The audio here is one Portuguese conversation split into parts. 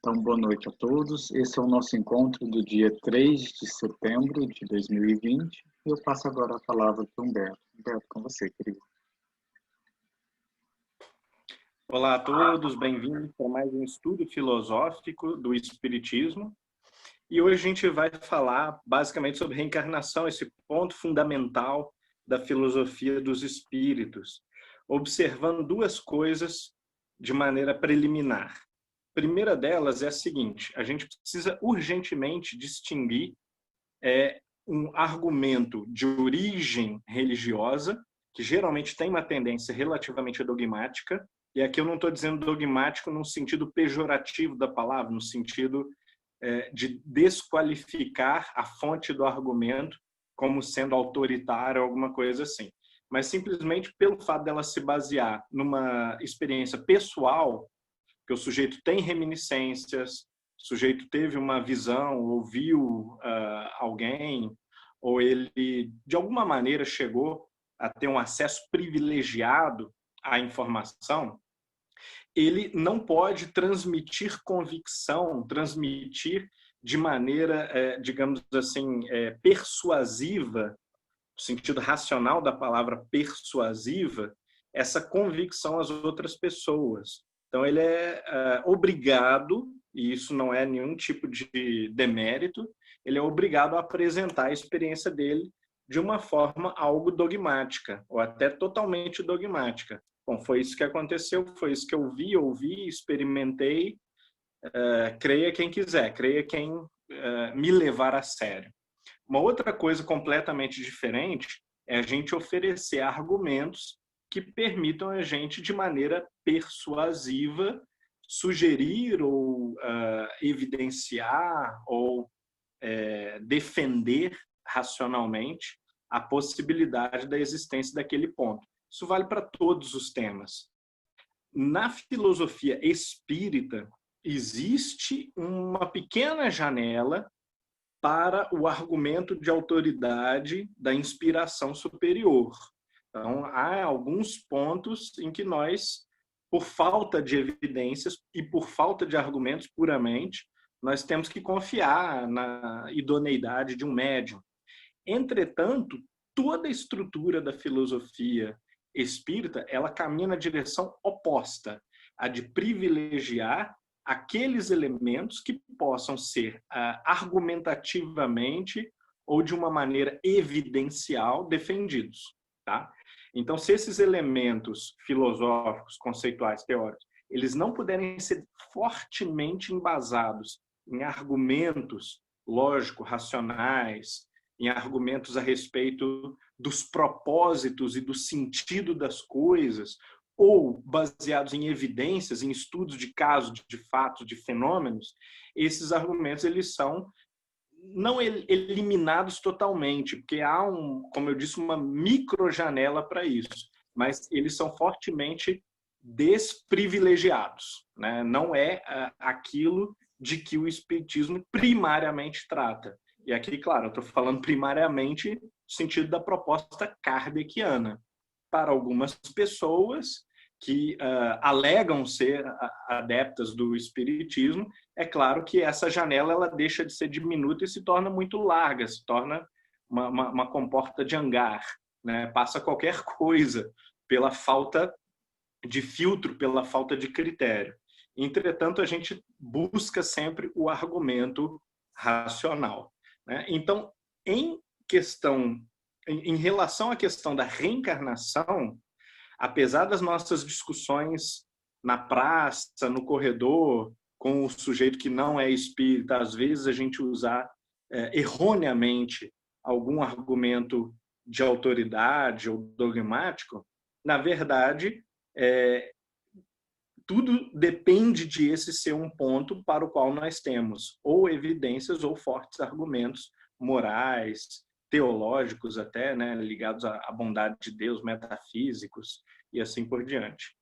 Então, boa noite a todos. Esse é o nosso encontro do dia 3 de setembro de 2020. Eu passo agora a palavra para o Humberto. Humberto, com você, querido. Olá a todos, bem-vindos para mais um estudo filosófico do Espiritismo. E hoje a gente vai falar basicamente sobre reencarnação, esse ponto fundamental da filosofia dos espíritos, observando duas coisas de maneira preliminar. A primeira delas é a seguinte: a gente precisa urgentemente distinguir um argumento de origem religiosa, que geralmente tem uma tendência relativamente dogmática, e aqui eu não estou dizendo dogmático no sentido pejorativo da palavra, no sentido de desqualificar a fonte do argumento como sendo autoritária ou alguma coisa assim, mas simplesmente pelo fato dela se basear numa experiência pessoal, que o sujeito tem reminiscências, o sujeito teve uma visão, ouviu alguém, ou ele de alguma maneira chegou a ter um acesso privilegiado à informação, ele não pode transmitir convicção, transmitir de maneira, digamos assim, persuasiva, no sentido racional da palavra persuasiva, essa convicção às outras pessoas. Então, ele é obrigado, e isso não é nenhum tipo de demérito, ele é obrigado a apresentar a experiência dele de uma forma algo dogmática, ou até totalmente dogmática. Bom, foi isso que aconteceu, foi isso que eu vi, ouvi, experimentei, creia quem quiser, creia quem me levar a sério. Uma outra coisa completamente diferente é a gente oferecer argumentos que permitam a gente, de maneira persuasiva, sugerir ou evidenciar ou defender racionalmente a possibilidade da existência daquele ponto. Isso vale para todos os temas. Na filosofia espírita, existe uma pequena janela para o argumento de autoridade da inspiração superior. Então, há alguns pontos em que nós, por falta de evidências e por falta de argumentos puramente, nós temos que confiar na idoneidade de um médium. Entretanto, toda a estrutura da filosofia espírita, ela caminha na direção oposta, a de privilegiar aqueles elementos que possam ser argumentativamente ou de uma maneira evidencial defendidos, tá? Então, se esses elementos filosóficos, conceituais, teóricos, eles não puderem ser fortemente embasados em argumentos lógicos, racionais, em argumentos a respeito dos propósitos e do sentido das coisas, ou baseados em evidências, em estudos de casos, de fatos, de fenômenos, esses argumentos eles são não eliminados totalmente, porque há, como eu disse, uma microjanela para isso, mas eles são fortemente desprivilegiados, né? Não é aquilo de que o espiritismo primariamente trata. E aqui, claro, eu estou falando primariamente no sentido da proposta kardeciana. Para algumas pessoas que alegam ser adeptas do espiritismo, é claro que essa janela ela deixa de ser diminuta e se torna muito larga, se torna uma comporta de hangar, né? Passa qualquer coisa pela falta de filtro, pela falta de critério. Entretanto, a gente busca sempre o argumento racional, né? Então, em relação à questão da reencarnação, apesar das nossas discussões na praça, no corredor, com o sujeito que não é espírita, às vezes a gente usar erroneamente algum argumento de autoridade ou dogmático, na verdade, tudo depende de esse ser um ponto para o qual nós temos ou evidências ou fortes argumentos morais, teológicos até, né, ligados à bondade de Deus, metafísicos e assim por diante.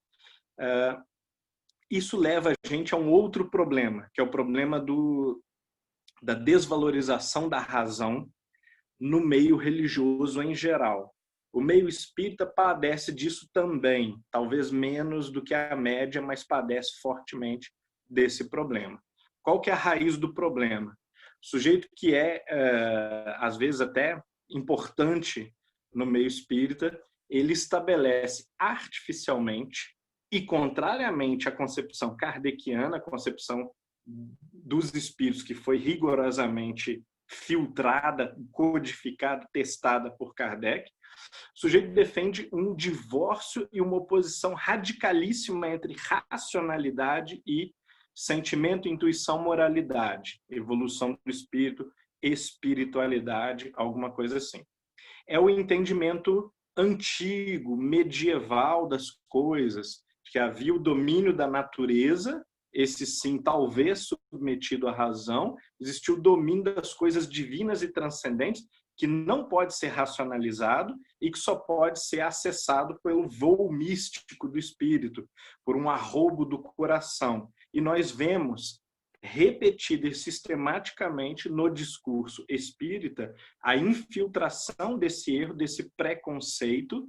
Isso leva a gente a um outro problema, que é o problema da desvalorização da razão no meio religioso em geral. O meio espírita padece disso também, talvez menos do que a média, mas padece fortemente desse problema. qual que é a raiz do problema? O sujeito que às vezes até importante no meio espírita, ele estabelece artificialmente e contrariamente à concepção kardeciana, a concepção dos espíritos que foi rigorosamente filtrada, codificada, testada por Kardec, o sujeito defende um divórcio e uma oposição radicalíssima entre racionalidade e sentimento, intuição, moralidade, evolução do espírito, espiritualidade, alguma coisa assim. É o entendimento antigo, medieval das coisas, que havia o domínio da natureza, esse sim talvez submetido à razão, existiu o domínio das coisas divinas e transcendentes, que não pode ser racionalizado e que só pode ser acessado pelo voo místico do espírito, por um arrobo do coração. E nós vemos repetida e sistematicamente no discurso espírita a infiltração desse erro, desse preconceito,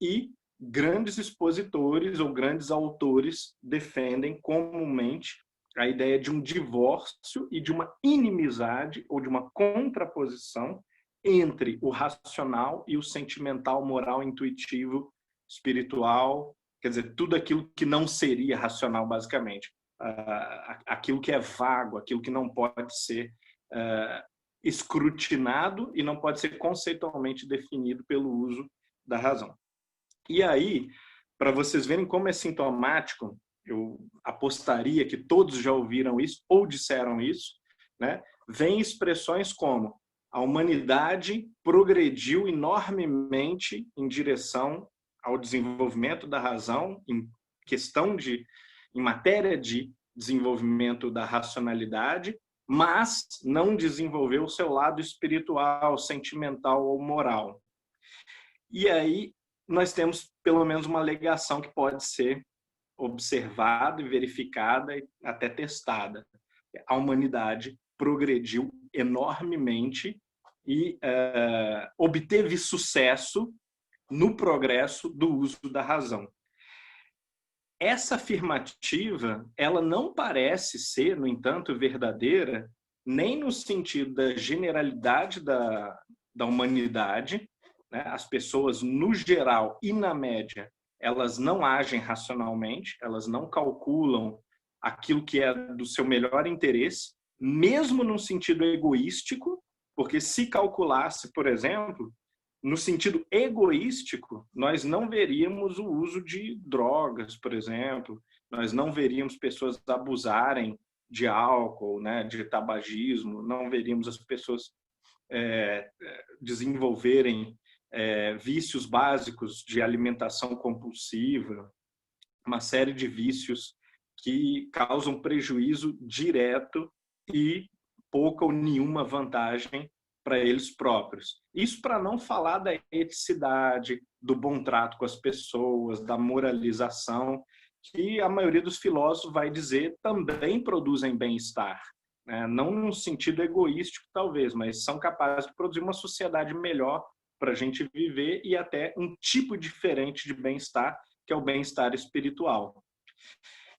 e grandes expositores ou grandes autores defendem comumente a ideia de um divórcio e de uma inimizade ou de uma contraposição entre o racional e o sentimental, moral, intuitivo, espiritual, quer dizer, tudo aquilo que não seria racional, basicamente. Aquilo que é vago, aquilo que não pode ser escrutinado e não pode ser conceitualmente definido pelo uso da razão. E aí, para vocês verem como é sintomático, eu apostaria que todos já ouviram isso ou disseram isso, né? Vem expressões como a humanidade progrediu enormemente em direção ao desenvolvimento da razão, em matéria de desenvolvimento da racionalidade, mas não desenvolveu o seu lado espiritual, sentimental ou moral. E aí nós temos pelo menos uma alegação que pode ser observada e verificada e até testada. A humanidade progrediu enormemente e obteve sucesso no progresso do uso da razão. Essa afirmativa, ela não parece ser, no entanto, verdadeira, nem no sentido da generalidade da humanidade, né? As pessoas, no geral e na média, elas não agem racionalmente, elas não calculam aquilo que é do seu melhor interesse, mesmo num sentido egoístico, porque se calculasse, por exemplo, no sentido egoístico, nós não veríamos o uso de drogas, por exemplo, nós não veríamos pessoas abusarem de álcool, né, de tabagismo, não veríamos as pessoas desenvolverem vícios básicos de alimentação compulsiva, uma série de vícios que causam prejuízo direto e pouca ou nenhuma vantagem para eles próprios. Isso para não falar da eticidade, do bom trato com as pessoas, da moralização, que a maioria dos filósofos vai dizer também produzem bem-estar. Né? Não num sentido egoístico, talvez, mas são capazes de produzir uma sociedade melhor para a gente viver e até um tipo diferente de bem-estar, que é o bem-estar espiritual.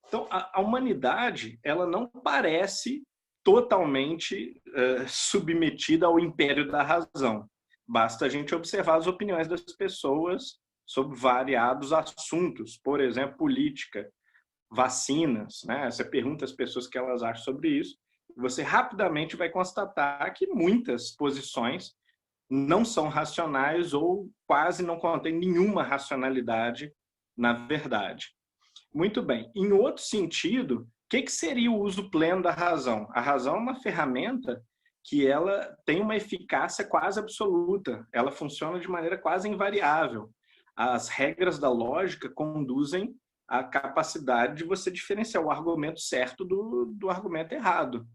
Então, a humanidade, ela não parece totalmente submetida ao império da razão. Basta a gente observar as opiniões das pessoas sobre variados assuntos, por exemplo, política, vacinas, né? Você pergunta às pessoas o que elas acham sobre isso, você rapidamente vai constatar que muitas posições não são racionais ou quase não contêm nenhuma racionalidade na verdade. Muito bem. Em outro sentido, o que seria o uso pleno da razão? A razão é uma ferramenta que ela tem uma eficácia quase absoluta. Ela funciona de maneira quase invariável. As regras da lógica conduzem à capacidade de você diferenciar o argumento certo do argumento errado,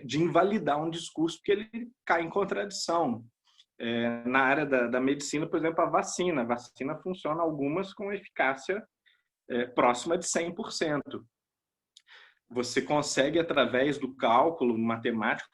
de invalidar um discurso porque ele cai em contradição. Na área da medicina, por exemplo, a vacina. A vacina funciona algumas com eficácia próxima de 100%. Você consegue, através do cálculo matemático,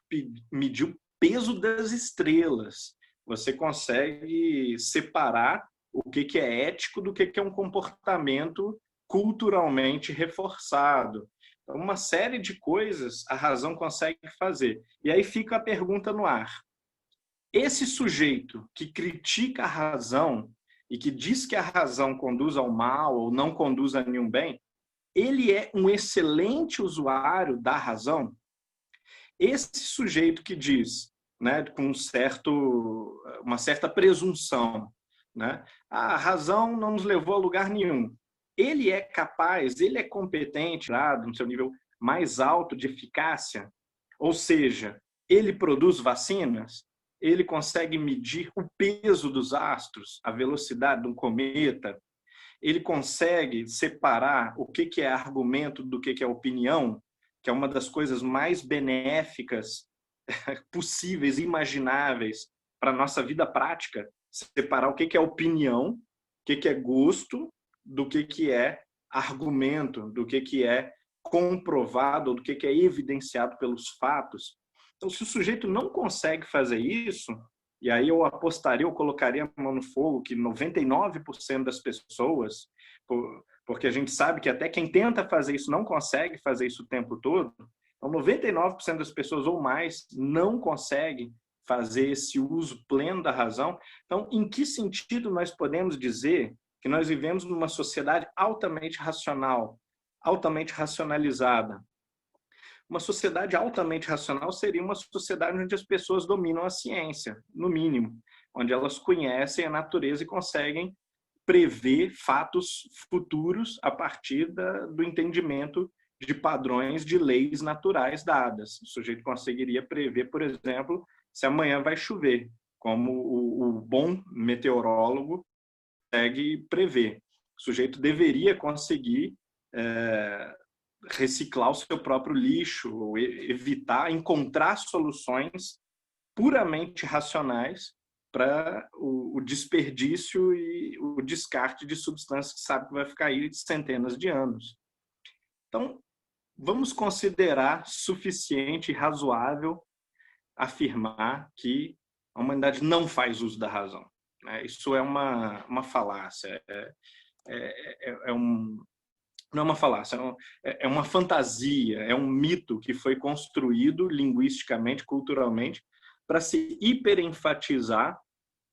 medir o peso das estrelas. Você consegue separar o que é ético do que é um comportamento culturalmente reforçado. Então, uma série de coisas a razão consegue fazer. E aí fica a pergunta no ar. Esse sujeito que critica a razão e que diz que a razão conduz ao mal ou não conduz a nenhum bem, ele é um excelente usuário da razão? Esse sujeito que diz, né, com uma certa presunção, né, a razão não nos levou a lugar nenhum, ele é capaz, ele é competente, no seu nível mais alto de eficácia? Ou seja, ele produz vacinas? Ele consegue medir o peso dos astros, a velocidade de um cometa? Ele consegue separar o que é argumento do que é opinião, que é uma das coisas mais benéficas possíveis, imagináveis para a nossa vida prática? Separar o que é opinião, o que é gosto, do que é argumento, do que é comprovado, do que é evidenciado pelos fatos. Então, se o sujeito não consegue fazer isso, e aí eu apostaria, eu colocaria a mão no fogo que 99% das pessoas, porque a gente sabe que até quem tenta fazer isso não consegue fazer isso o tempo todo, então 99% das pessoas ou mais não conseguem fazer esse uso pleno da razão. Então, em que sentido nós podemos dizer que nós vivemos numa sociedade altamente racional, altamente racionalizada? Uma sociedade altamente racional seria uma sociedade onde as pessoas dominam a ciência, no mínimo, onde elas conhecem a natureza e conseguem prever fatos futuros a partir do entendimento de padrões de leis naturais dadas. O sujeito conseguiria prever, por exemplo, se amanhã vai chover, como o bom meteorólogo consegue prever. O sujeito deveria conseguir reciclar o seu próprio lixo, ou evitar, encontrar soluções puramente racionais para o desperdício e o descarte de substâncias que sabe que vai ficar aí centenas de anos. Então, vamos considerar suficiente e razoável afirmar que a humanidade não faz uso da razão. Isso é uma falácia, não é uma falácia, é uma fantasia, é um mito que foi construído linguisticamente, culturalmente, para se hiperenfatizar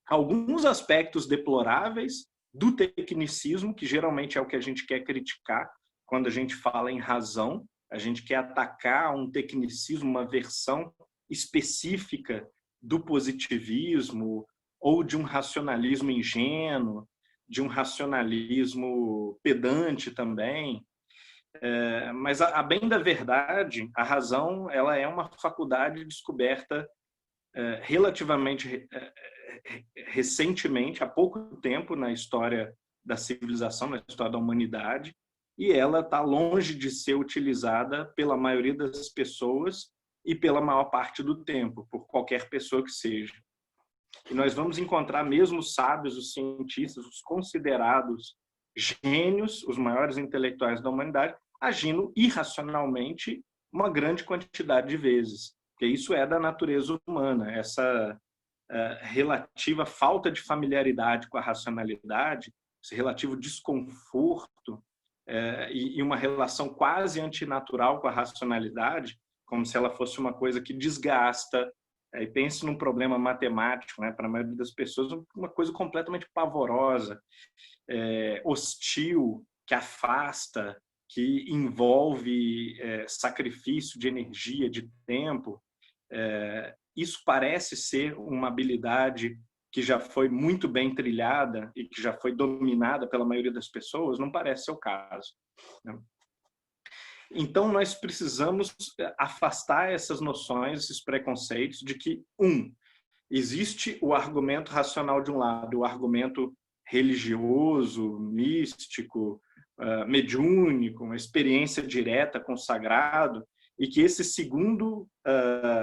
alguns aspectos deploráveis do tecnicismo, que geralmente é o que a gente quer criticar quando a gente fala em razão. A gente quer atacar um tecnicismo, uma versão específica do positivismo ou de um racionalismo ingênuo, de um racionalismo pedante também. Mas, a bem da verdade, a razão ela é uma faculdade descoberta relativamente recentemente, há pouco tempo na história da civilização, na história da humanidade, e ela está longe de ser utilizada pela maioria das pessoas e pela maior parte do tempo, por qualquer pessoa que seja. E nós vamos encontrar mesmo os sábios, os cientistas, os considerados gênios, os maiores intelectuais da humanidade, agindo irracionalmente uma grande quantidade de vezes. Porque isso é da natureza humana, essa relativa falta de familiaridade com a racionalidade, esse relativo desconforto e uma relação quase antinatural com a racionalidade, como se ela fosse uma coisa que desgasta. E pense num problema matemático, para a maioria das pessoas, uma coisa completamente pavorosa, hostil, que afasta, que envolve sacrifício de energia, de tempo. Isso parece ser uma habilidade que já foi muito bem trilhada e que já foi dominada pela maioria das pessoas. Não parece ser o caso. Então, nós precisamos afastar essas noções, esses preconceitos de que, existe o argumento racional de um lado, o argumento religioso, místico, mediúnico, uma experiência direta com o sagrado, e que esse segundo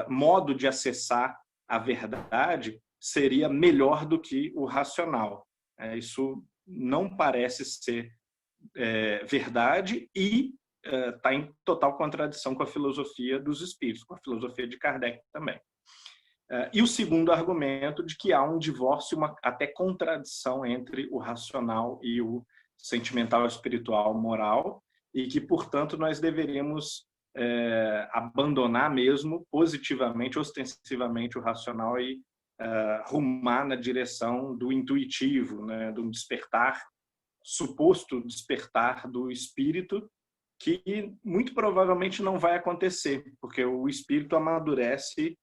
modo de acessar a verdade seria melhor do que o racional. Isso não parece ser verdade e está em total contradição com a filosofia dos espíritos, com a filosofia de Kardec também. E o segundo argumento de que há um divórcio, uma até contradição entre o racional e o sentimental, espiritual, moral, e que, portanto, nós deveríamos abandonar mesmo positivamente, ostensivamente o racional e rumar na direção do intuitivo, né, do despertar, suposto despertar do espírito, que muito provavelmente não vai acontecer, porque o espírito amadurece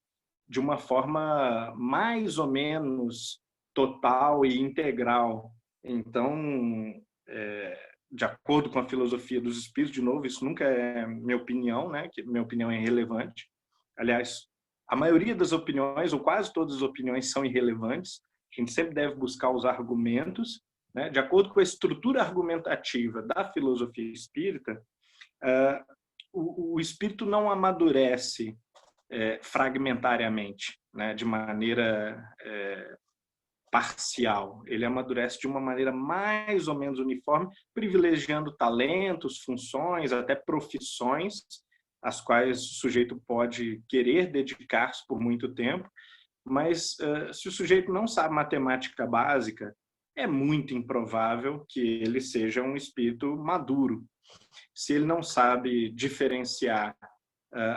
de uma forma mais ou menos total e integral. Então, de acordo com a filosofia dos espíritos, de novo, isso nunca é minha opinião, né? Que minha opinião é irrelevante. Aliás, a maioria das opiniões, ou quase todas as opiniões, são irrelevantes. A gente sempre deve buscar os argumentos, né? De acordo com a estrutura argumentativa da filosofia espírita, o espírito não amadurece fragmentariamente, né? De maneira parcial. Ele amadurece de uma maneira mais ou menos uniforme, privilegiando talentos, funções, até profissões, às quais o sujeito pode querer dedicar-se por muito tempo, mas se o sujeito não sabe matemática básica, é muito improvável que ele seja um espírito maduro. Se ele não sabe diferenciar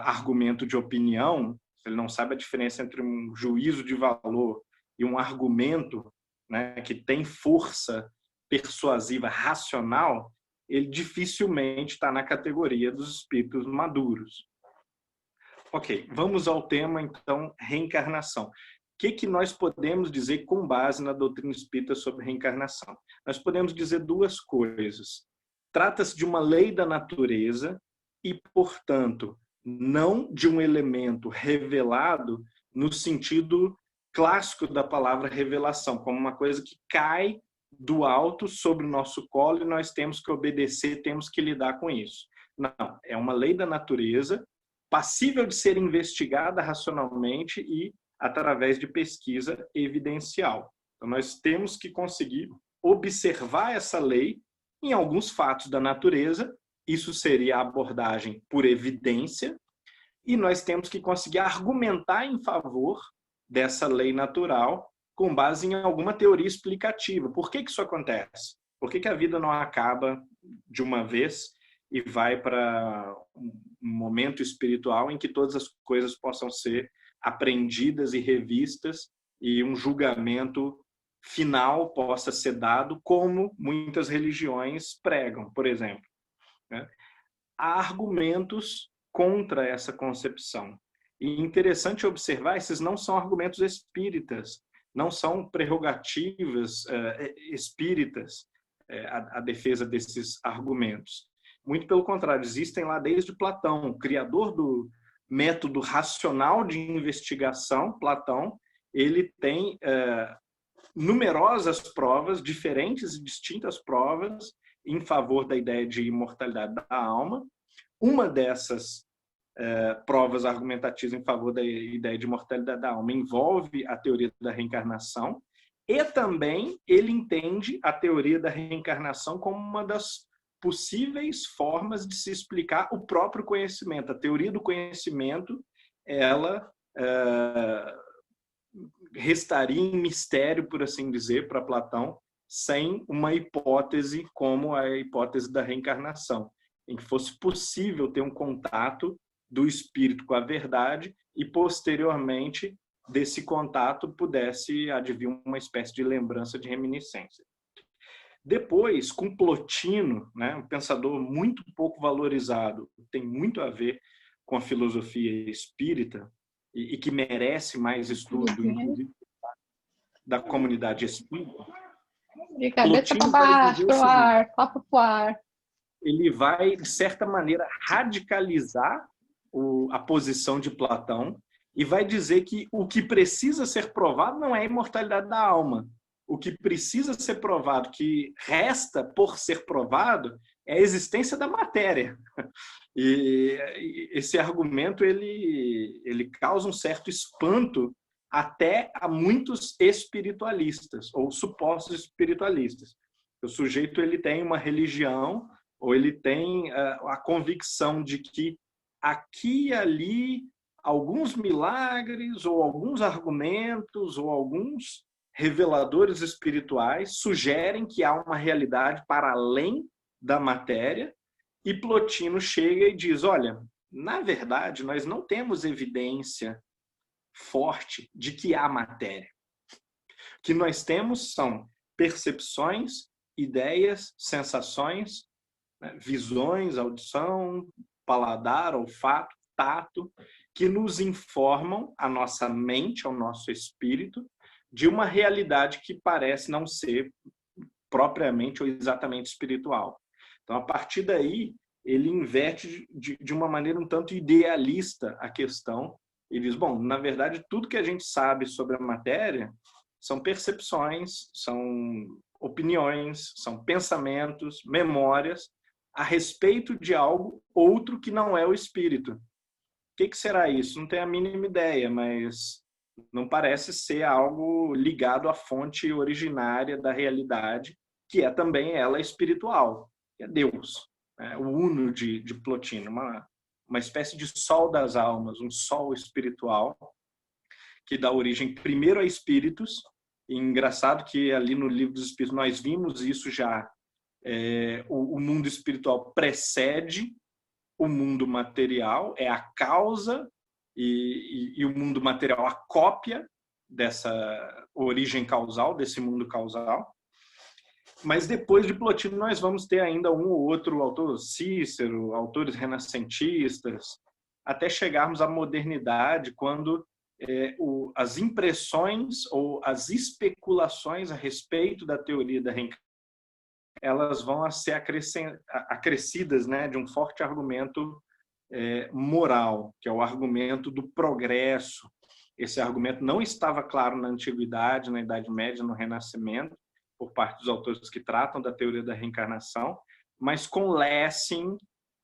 argumento de opinião, se ele não sabe a diferença entre um juízo de valor e um argumento, né, que tem força persuasiva racional, ele dificilmente está na categoria dos espíritos maduros. Ok, vamos ao tema, então, reencarnação. O que nós podemos dizer com base na doutrina espírita sobre reencarnação? Nós podemos dizer duas coisas. Trata-se de uma lei da natureza e, portanto, não de um elemento revelado no sentido clássico da palavra revelação, como uma coisa que cai do alto sobre o nosso colo e nós temos que obedecer, temos que lidar com isso. Não, é uma lei da natureza passível de ser investigada racionalmente e através de pesquisa evidencial. Então, nós temos que conseguir observar essa lei em alguns fatos da natureza, isso seria a abordagem por evidência, e nós temos que conseguir argumentar em favor dessa lei natural com base em alguma teoria explicativa. Por que isso acontece? Por que a vida não acaba de uma vez e vai para um momento espiritual em que todas as coisas possam ser aprendidas e revistas e um julgamento final possa ser dado, como muitas religiões pregam, por exemplo, né? Há argumentos contra essa concepção. E interessante observar, esses não são argumentos espíritas, não são prerrogativas espíritas a defesa desses argumentos. Muito pelo contrário, existem lá desde Platão, o criador do método racional de investigação. Platão, ele tem numerosas provas, diferentes e distintas provas, em favor da ideia de imortalidade da alma. Uma dessas provas argumentativas em favor da ideia de imortalidade da alma envolve a teoria da reencarnação, e também ele entende a teoria da reencarnação como uma das possíveis formas de se explicar o próprio conhecimento. A teoria do conhecimento, ela restaria em mistério, por assim dizer, para Platão, sem uma hipótese como a hipótese da reencarnação, em que fosse possível ter um contato do espírito com a verdade e, posteriormente, desse contato pudesse advir uma espécie de lembrança de reminiscência. Depois, com Plotino, né, um pensador muito pouco valorizado, tem muito a ver com a filosofia espírita e que merece mais estudo, inclusive, da comunidade espírita. De cabeça para baixo, para o ar, copo para o ar. Ele vai, de certa maneira, radicalizar a posição de Platão e vai dizer que o que precisa ser provado não é a imortalidade da alma. O que precisa ser provado, que resta por ser provado, é a existência da matéria. E esse argumento ele causa um certo espanto até a muitos espiritualistas, ou supostos espiritualistas. O sujeito ele tem uma religião, ou ele tem a convicção de que aqui e ali alguns milagres, ou alguns argumentos, ou alguns reveladores espirituais sugerem que há uma realidade para além da matéria, E Plotino chega e diz, olha, na verdade, nós não temos evidência forte de que há matéria. O que nós temos são percepções, ideias, sensações, né, visões, audição, paladar, olfato, tato, que nos informam a nossa mente, ao nosso espírito, de uma realidade que parece não ser propriamente ou exatamente espiritual. Então, a partir daí, ele inverte de uma maneira um tanto idealista a questão e diz, bom, na verdade, tudo que a gente sabe sobre a matéria são percepções, são opiniões, são pensamentos, memórias a respeito de algo outro que não é o espírito. O que será isso? Não tenho a mínima ideia, mas não parece ser algo ligado à fonte originária da realidade, que é também ela espiritual, que é Deus, né? O Uno de Plotino, uma espécie de sol das almas, um sol espiritual, que dá origem primeiro a espíritos. E engraçado que ali no Livro dos Espíritos nós vimos isso já, o mundo espiritual precede o mundo material, é a causa, e o mundo material a cópia dessa origem causal, desse mundo causal. Mas depois de Plotino nós vamos ter ainda um ou outro autor, Cícero, autores renascentistas, até chegarmos à modernidade, quando as impressões ou as especulações a respeito da teoria da reencarnação, elas vão a ser acrescidas, né, de um forte argumento moral, que é o argumento do progresso. Esse argumento não estava claro na Antiguidade, na Idade Média, no Renascimento, por parte dos autores que tratam da teoria da reencarnação, mas com Lessing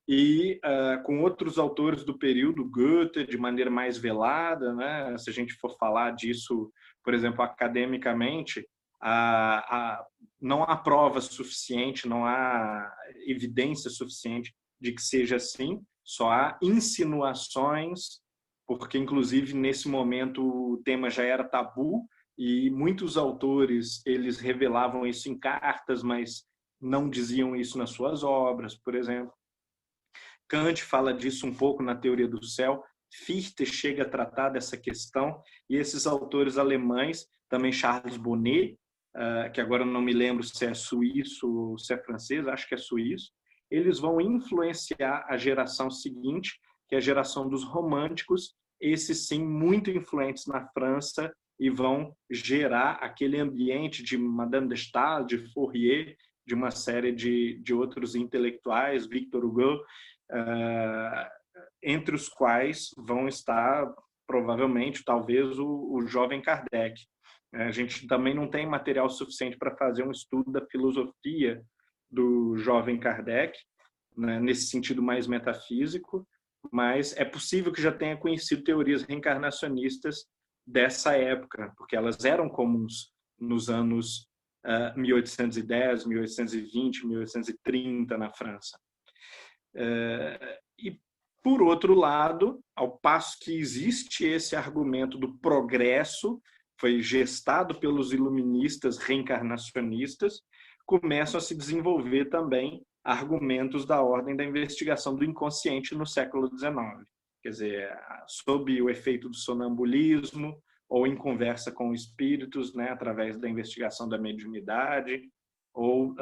e com outros autores do período, Goethe, de maneira mais velada, né? Se a gente for falar disso, por exemplo, academicamente, não há prova suficiente, não há evidência suficiente de que seja assim, só há insinuações, porque, inclusive, nesse momento o tema já era tabu, e muitos autores eles revelavam isso em cartas, mas não diziam isso nas suas obras, por exemplo. Kant fala disso um pouco na Teoria do Céu, Fichte chega a tratar dessa questão, e esses autores alemães, também Charles Bonnet, que agora não me lembro se é suíço ou se é francês, acho que é suíço, eles vão influenciar a geração seguinte, que é a geração dos românticos, esses sim muito influentes na França, e vão gerar aquele ambiente de Madame de Staël, de Fourier, de uma série de outros intelectuais, Victor Hugo, entre os quais vão estar, provavelmente, talvez, o jovem Kardec. A gente também não tem material suficiente para fazer um estudo da filosofia do jovem Kardec, né, nesse sentido mais metafísico, mas é possível que já tenha conhecido teorias reencarnacionistas dessa época, porque elas eram comuns nos anos 1810, 1820, 1830 na França. E, por outro lado, ao passo que existe esse argumento do progresso, foi gestado pelos iluministas reencarnacionistas, começam a se desenvolver também argumentos da ordem da investigação do inconsciente no século XIX. Quer dizer, sob o efeito do sonambulismo ou em conversa com espíritos, né, através da investigação da mediunidade, ou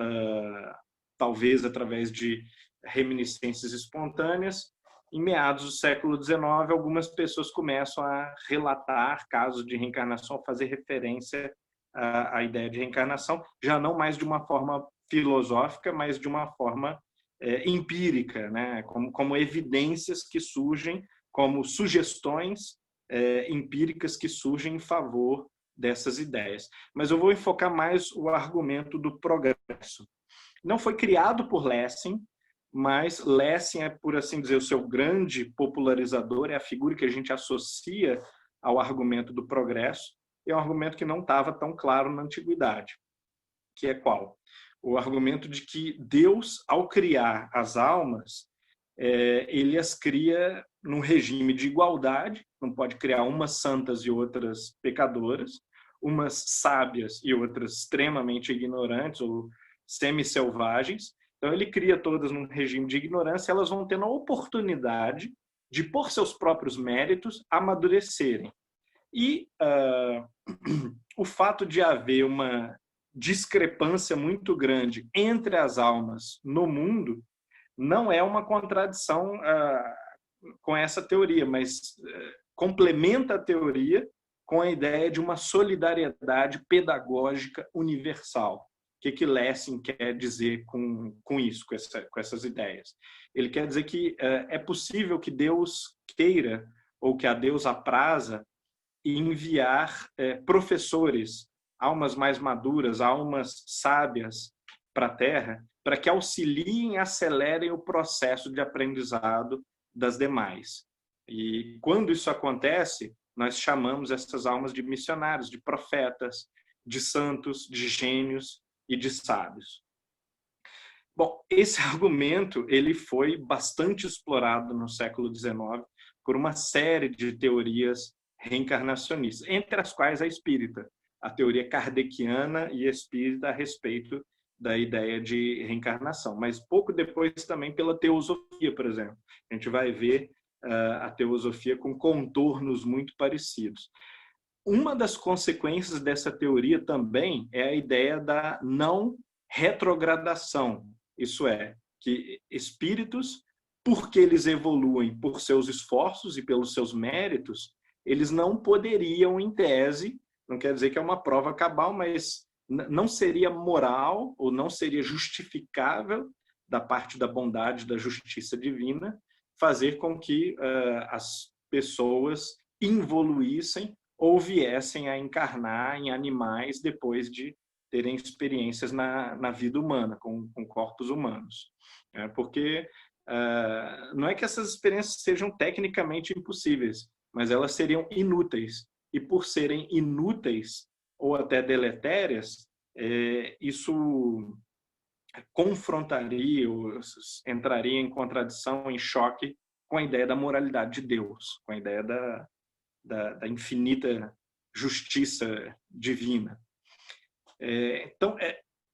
talvez através de reminiscências espontâneas. Em meados do século XIX, algumas pessoas começam a relatar casos de reencarnação, fazer referência à ideia de reencarnação, já não mais de uma forma filosófica, mas de uma forma empírica, né? como evidências que surgem, como sugestões empíricas que surgem em favor dessas ideias. Mas eu vou enfocar mais o argumento do progresso. Não foi criado por Lessing, mas Lessing é, por assim dizer, o seu grande popularizador, é a figura que a gente associa ao argumento do progresso, e é um argumento que não estava tão claro na Antiguidade, que é qual? O argumento de que Deus, ao criar as almas, ele as cria num regime de igualdade, não pode criar umas santas e outras pecadoras, umas sábias e outras extremamente ignorantes ou semi-selvagens, Então ele cria todas num regime de ignorância, elas vão tendo a oportunidade de, por seus próprios méritos, amadurecerem. E o fato de haver uma discrepância muito grande entre as almas no mundo não é uma contradição com essa teoria, mas complementa a teoria com a ideia de uma solidariedade pedagógica universal. O que Lessing quer dizer com isso, com essas ideias? Ele quer dizer que é possível que Deus queira, ou que a Deus apraza, enviar professores, almas mais maduras, almas sábias para a Terra, para que auxiliem e acelerem o processo de aprendizado das demais. E quando isso acontece, nós chamamos essas almas de missionários, de profetas, de santos, de gênios e de sábios. Bom, esse argumento ele foi bastante explorado no século XIX por uma série de teorias reencarnacionistas, entre as quais a espírita, a teoria kardeciana e espírita a respeito da ideia de reencarnação. Mas pouco depois também pela teosofia, por exemplo. A gente vai ver a teosofia com contornos muito parecidos. Uma das consequências dessa teoria também é a ideia da não retrogradação. Isso é, que espíritos, porque eles evoluem por seus esforços e pelos seus méritos, eles não poderiam, em tese, não quer dizer que é uma prova cabal, mas não seria moral ou não seria justificável da parte da bondade, da justiça divina, fazer com que as pessoas involuíssem ou viessem a encarnar em animais depois de terem experiências na vida humana, com corpos humanos. Porque não é que essas experiências sejam tecnicamente impossíveis, mas elas seriam inúteis. E por serem inúteis ou até deletérias, isso confrontaria, ou entraria em contradição, em choque com a ideia da moralidade de Deus, com a ideia da infinita justiça divina. Então,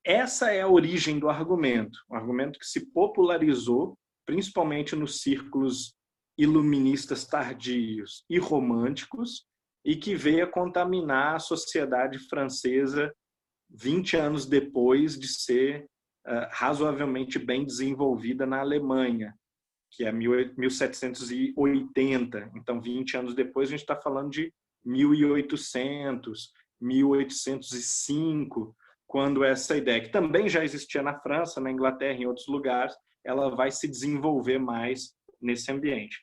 essa é a origem do argumento, um argumento que se popularizou principalmente nos círculos iluministas tardios e românticos e que veio a contaminar a sociedade francesa 20 anos depois de ser razoavelmente bem desenvolvida na Alemanha, que é 1780. Então, 20 anos depois, a gente está falando de 1800, 1805, quando essa ideia, que também já existia na França, na Inglaterra, em outros lugares, ela vai se desenvolver mais nesse ambiente.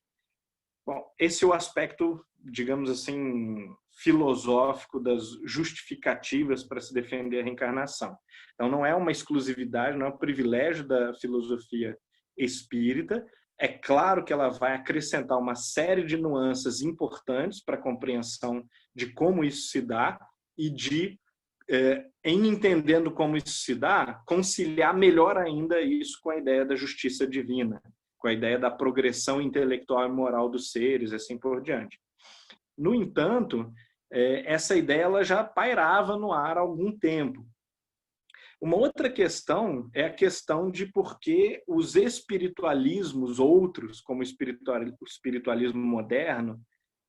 Bom, esse é o aspecto, digamos assim, filosófico das justificativas para se defender a reencarnação. Então, não é uma exclusividade, não é um privilégio da filosofia espírita. É claro que ela vai acrescentar uma série de nuances importantes para a compreensão de como isso se dá e de, em entendendo como isso se dá, conciliar melhor ainda isso com a ideia da justiça divina, com a ideia da progressão intelectual e moral dos seres, assim por diante. No entanto, essa ideia ela já pairava no ar há algum tempo. Uma outra questão é a questão de por que os espiritualismos outros, como o espiritualismo moderno,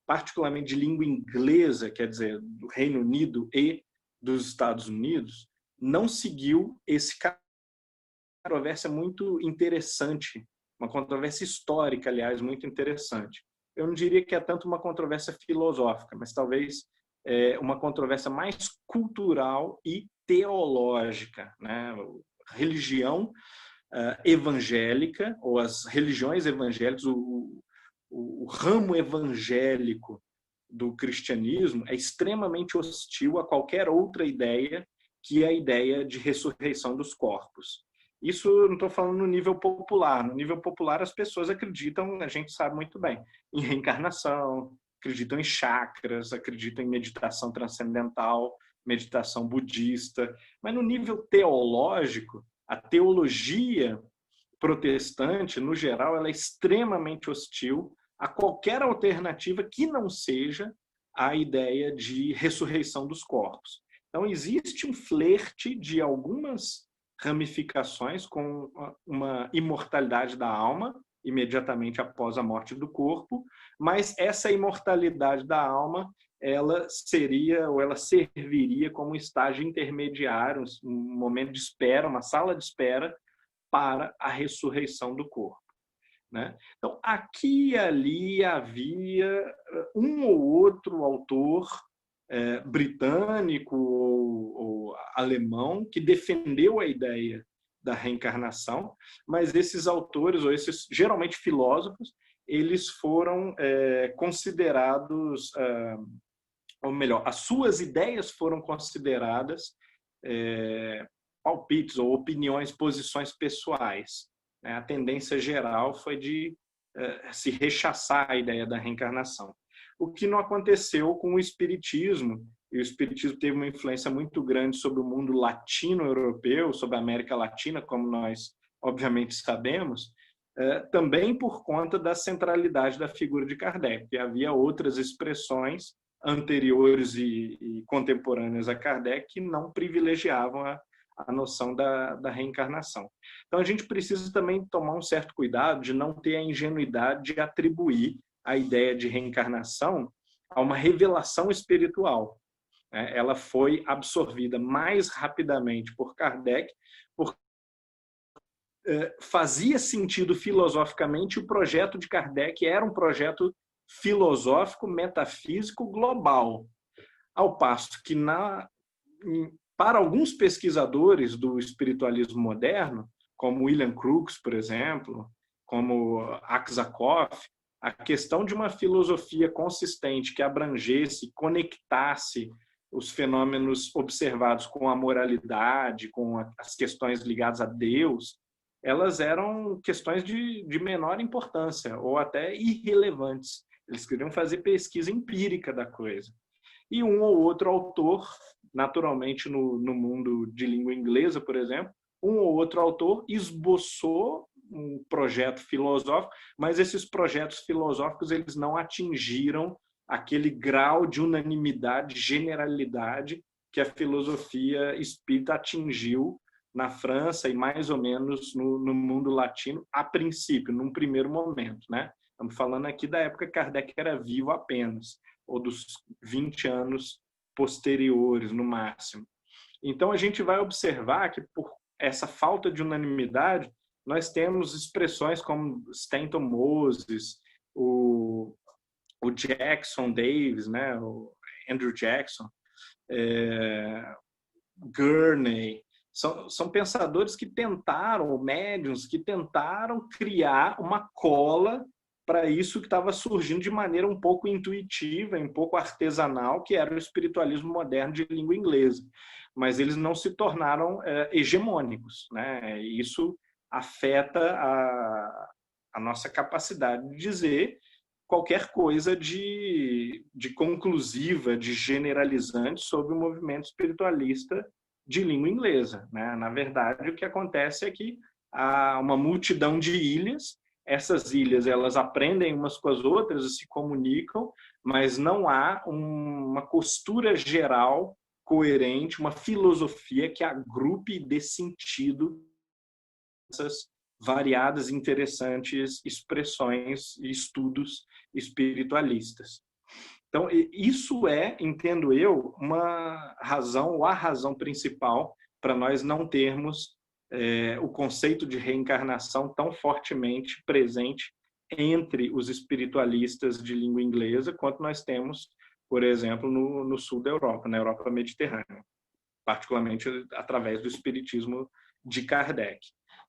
particularmente de língua inglesa, quer dizer, do Reino Unido e dos Estados Unidos, não seguiu esse caminho. Uma controvérsia muito interessante, uma controvérsia histórica, aliás, muito interessante. Eu não diria que é tanto uma controvérsia filosófica, mas talvez uma controvérsia mais cultural e teológica, né? Religião evangélica, ou as religiões evangélicas, o ramo evangélico do cristianismo é extremamente hostil a qualquer outra ideia que a ideia de ressurreição dos corpos. Isso eu não estou falando no nível popular. No nível popular, as pessoas acreditam, a gente sabe muito bem, em reencarnação, acreditam em chakras, acreditam em meditação transcendental, meditação budista. Mas no nível teológico, a teologia protestante, no geral, ela é extremamente hostil a qualquer alternativa que não seja a ideia de ressurreição dos corpos. Então, existe um flerte de algumas ramificações com uma imortalidade da alma, imediatamente após a morte do corpo, mas essa imortalidade da alma, ela seria ou ela serviria como um estágio intermediário, um momento de espera, uma sala de espera para a ressurreição do corpo, né? Então, aqui e ali havia um ou outro autor britânico ou alemão que defendeu a ideia da reencarnação, mas esses autores, ou esses geralmente filósofos, eles foram considerados, ou melhor, as suas ideias foram consideradas palpites ou opiniões, posições pessoais. A tendência geral foi de se rechaçar a ideia da reencarnação. O que não aconteceu com o Espiritismo, e o Espiritismo teve uma influência muito grande sobre o mundo latino-europeu, sobre a América Latina, como nós obviamente sabemos, também por conta da centralidade da figura de Kardec, que havia outras expressões anteriores e contemporâneas a Kardec que não privilegiavam a noção da reencarnação. Então, a gente precisa também tomar um certo cuidado de não ter a ingenuidade de atribuir a ideia de reencarnação a uma revelação espiritual. Ela foi absorvida mais rapidamente por Kardec, porque fazia sentido filosoficamente. O projeto de Kardec era um projeto filosófico, metafísico, global. Ao passo que, para alguns pesquisadores do espiritualismo moderno, como William Crookes, por exemplo, como Aksakov, a questão de uma filosofia consistente que abrangesse, conectasse os fenômenos observados com a moralidade, com as questões ligadas a Deus, elas eram questões de menor importância ou até irrelevantes. Eles queriam fazer pesquisa empírica da coisa. E um ou outro autor, naturalmente no mundo de língua inglesa, por exemplo, um ou outro autor esboçou um projeto filosófico, mas esses projetos filosóficos eles não atingiram aquele grau de unanimidade, generalidade que a filosofia espírita atingiu na França e mais ou menos no mundo latino, a princípio, num primeiro momento, né? Estamos falando aqui da época que Kardec era vivo apenas, ou dos 20 anos posteriores, no máximo. Então, a gente vai observar que, por essa falta de unanimidade, nós temos expressões como Stanton Moses, o Jackson Davis, né? O Andrew Jackson, Gurney. São pensadores que tentaram, médiuns, que tentaram criar uma cola para isso que estava surgindo de maneira um pouco intuitiva, um pouco artesanal, que era o espiritualismo moderno de língua inglesa. Mas eles não se tornaram hegemônicos, né? Isso afeta a nossa capacidade de dizer qualquer coisa de conclusiva, de generalizante sobre o movimento espiritualista de língua inglesa, né? Na verdade, o que acontece é que há uma multidão de ilhas. Essas ilhas elas aprendem umas com as outras e se comunicam, mas não há uma costura geral coerente, uma filosofia que agrupe e dê sentido essas variadas, interessantes expressões e estudos espiritualistas. Então, isso entendo eu, uma razão, ou a razão principal para nós não termos o conceito de reencarnação tão fortemente presente entre os espiritualistas de língua inglesa, quanto nós temos, por exemplo, no sul da Europa, na Europa mediterrânea, particularmente através do espiritismo de Kardec,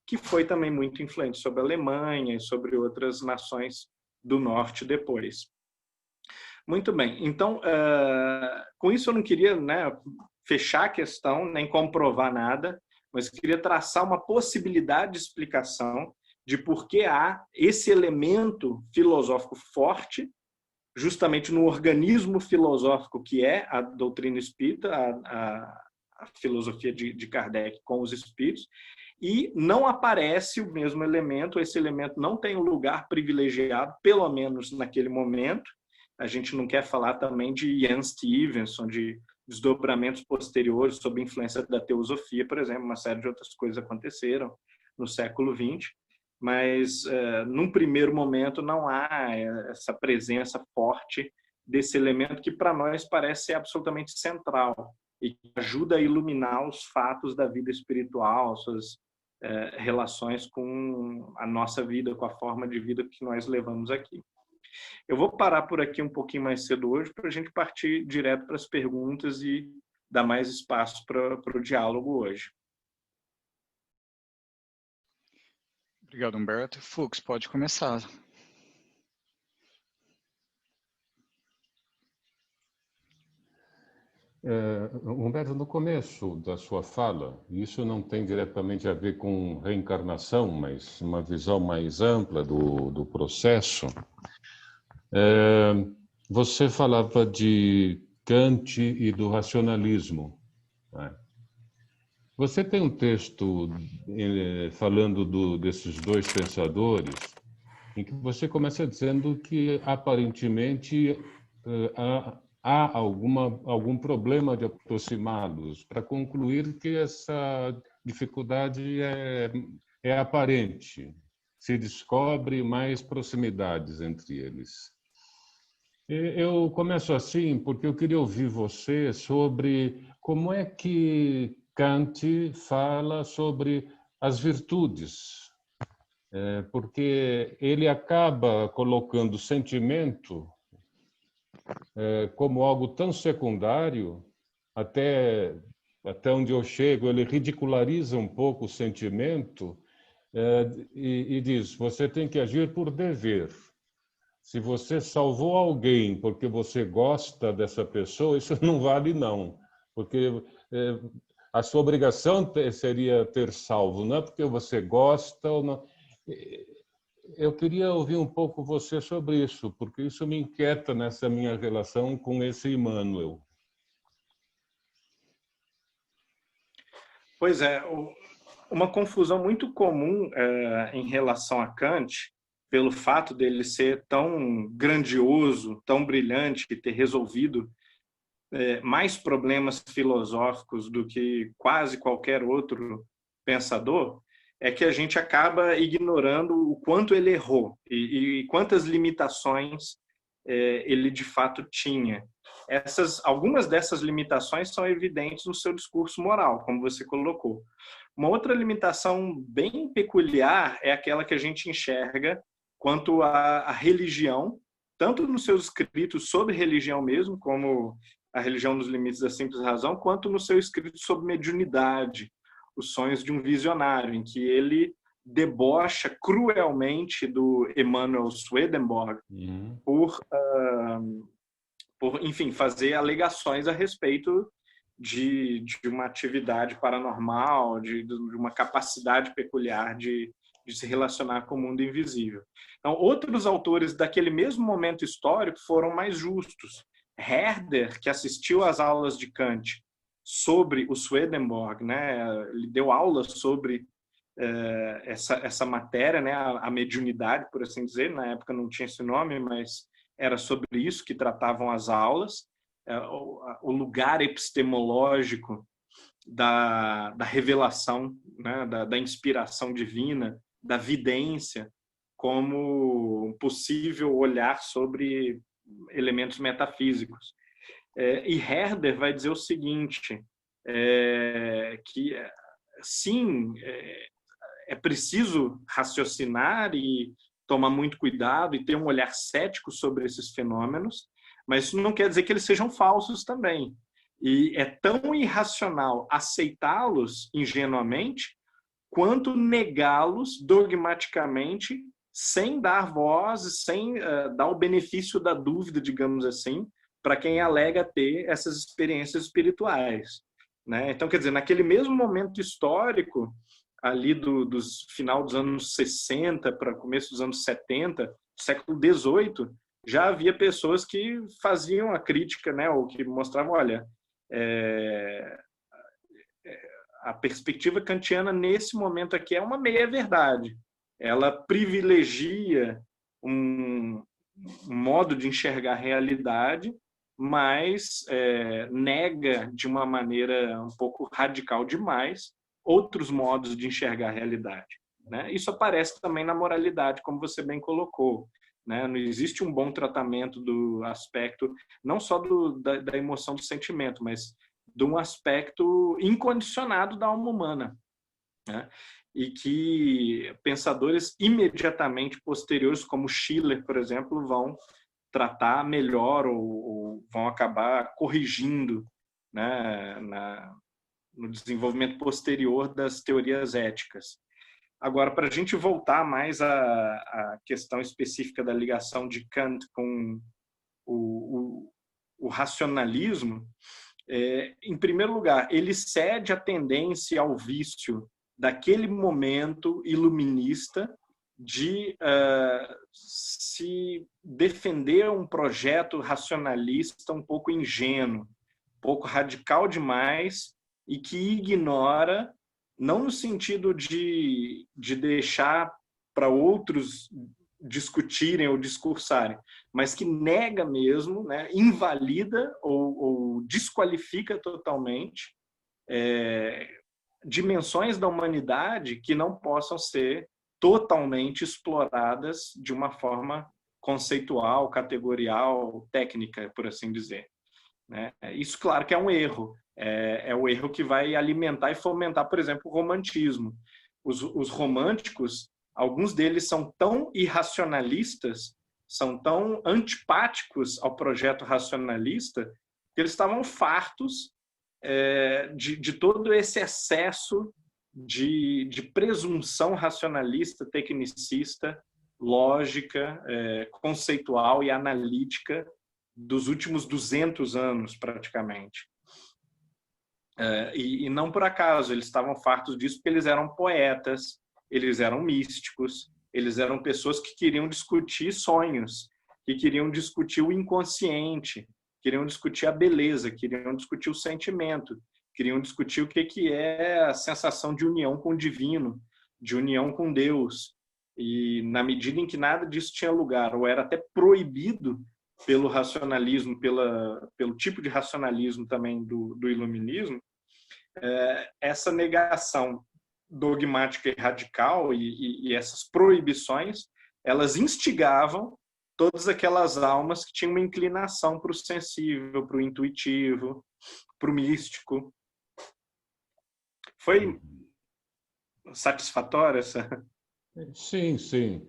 que foi também muito influente sobre a Alemanha e sobre outras nações do norte depois. Muito bem, então, com isso eu não queria, né, fechar a questão, nem comprovar nada, mas queria traçar uma possibilidade de explicação de por que há esse elemento filosófico forte, justamente no organismo filosófico que é a doutrina espírita, a filosofia de Kardec com os espíritos, e não aparece o mesmo elemento, esse elemento não tem um lugar privilegiado, pelo menos naquele momento. A gente não quer falar também de Ian Stevenson, de desdobramentos posteriores sob influência da teosofia, por exemplo, uma série de outras coisas aconteceram no século XX, mas num primeiro momento não há essa presença forte desse elemento que para nós parece ser absolutamente central e que ajuda a iluminar os fatos da vida espiritual, suas relações com a nossa vida, com a forma de vida que nós levamos aqui. Eu vou parar por aqui um pouquinho mais cedo hoje para a gente partir direto para as perguntas e dar mais espaço para o diálogo hoje. Obrigado, Humberto. Fux, pode começar. Humberto, no começo da sua fala, isso não tem diretamente a ver com reencarnação, mas uma visão mais ampla do processo, você falava de Kant e do racionalismo, né? Você tem um texto falando desses dois pensadores, em que você começa dizendo que, aparentemente, há algum problema de aproximá-los, para concluir que essa dificuldade é aparente. Se descobre mais proximidades entre eles. Eu começo assim porque eu queria ouvir você sobre como é que Kant fala sobre as virtudes, porque ele acaba colocando o sentimento como algo tão secundário, até onde eu chego, ele ridiculariza um pouco o sentimento e diz, você tem que agir por dever. Se você salvou alguém porque você gosta dessa pessoa, isso não vale não, porque a sua obrigação seria ter salvo, não é porque você gosta ou não. Eu queria ouvir um pouco você sobre isso, porque isso me inquieta nessa minha relação com esse Emmanuel. Pois é, uma confusão muito comum em relação a Kant, pelo fato dele ser tão grandioso, tão brilhante, e ter resolvido mais problemas filosóficos do que quase qualquer outro pensador, é que a gente acaba ignorando o quanto ele errou e quantas limitações ele de fato tinha. Algumas dessas limitações são evidentes no seu discurso moral, como você colocou. Uma outra limitação bem peculiar é aquela que a gente enxerga quanto à religião, tanto nos seus escritos sobre religião mesmo, como A Religião nos Limites da Simples Razão, quanto no seu escrito sobre mediunidade, Os Sonhos de um Visionário, em que ele debocha cruelmente do Emanuel Swedenborg por, enfim, fazer alegações a respeito de uma atividade paranormal, de uma capacidade peculiar de se relacionar com o mundo invisível. Então, outros autores daquele mesmo momento histórico foram mais justos. Herder, que assistiu às aulas de Kant sobre o Swedenborg, né, ele deu aulas sobre essa matéria, né, a mediunidade, por assim dizer, na época não tinha esse nome, mas era sobre isso que tratavam as aulas, o lugar epistemológico da revelação, né, da inspiração divina, da vidência, como um possível olhar sobre elementos metafísicos. E Herder vai dizer o seguinte, que sim, é preciso raciocinar e tomar muito cuidado e ter um olhar cético sobre esses fenômenos, mas isso não quer dizer que eles sejam falsos também. E é tão irracional aceitá-los ingenuamente quanto negá-los dogmaticamente, sem dar voz, sem dar o benefício da dúvida, digamos assim, para quem alega ter essas experiências espirituais, né? Então, quer dizer, naquele mesmo momento histórico, ali dos final dos anos 60 para começo dos anos 70, século XVIII, já havia pessoas que faziam a crítica, né, ou que mostravam, olha, a perspectiva kantiana nesse momento aqui é uma meia-verdade. Ela privilegia um modo de enxergar a realidade mas nega de uma maneira um pouco radical demais outros modos de enxergar a realidade, né? Isso aparece também na moralidade, como você bem colocou, né? Não existe um bom tratamento do aspecto, não só da emoção do sentimento, mas de um aspecto incondicionado da alma humana, né? E que pensadores imediatamente posteriores, como Schiller, por exemplo, vão tratar melhor ou vão acabar corrigindo, né, no desenvolvimento posterior das teorias éticas. Agora, para a gente voltar mais à questão específica da ligação de Kant com o racionalismo, em primeiro lugar, ele cede à tendência ao vício daquele momento iluminista de se defender um projeto racionalista um pouco ingênuo, um pouco radical demais e que ignora, não no sentido de deixar para outros discutirem ou discursarem, mas que nega mesmo, né, invalida ou desqualifica totalmente dimensões da humanidade que não possam ser totalmente exploradas de uma forma conceitual, categorial, técnica, por assim dizer, né? Isso, claro, que é um erro. É o erro que vai alimentar e fomentar, por exemplo, o romantismo. Os românticos, alguns deles são tão irracionalistas, são tão antipáticos ao projeto racionalista, que eles estavam fartos de todo esse excesso de presunção racionalista, tecnicista, lógica, conceitual e analítica dos últimos 200 anos, praticamente. E não por acaso, eles estavam fartos disso porque eles eram poetas, eles eram místicos, eles eram pessoas que queriam discutir sonhos, que queriam discutir o inconsciente, queriam discutir a beleza, queriam discutir o sentimento, queriam discutir o que é a sensação de união com o divino, de união com Deus. E na medida em que nada disso tinha lugar, ou era até proibido pelo racionalismo, pelo tipo de racionalismo também do iluminismo, essa negação dogmática e radical e essas proibições, elas instigavam todas aquelas almas que tinham uma inclinação para o sensível, para o intuitivo, para o místico. Foi satisfatória essa? Sim, sim.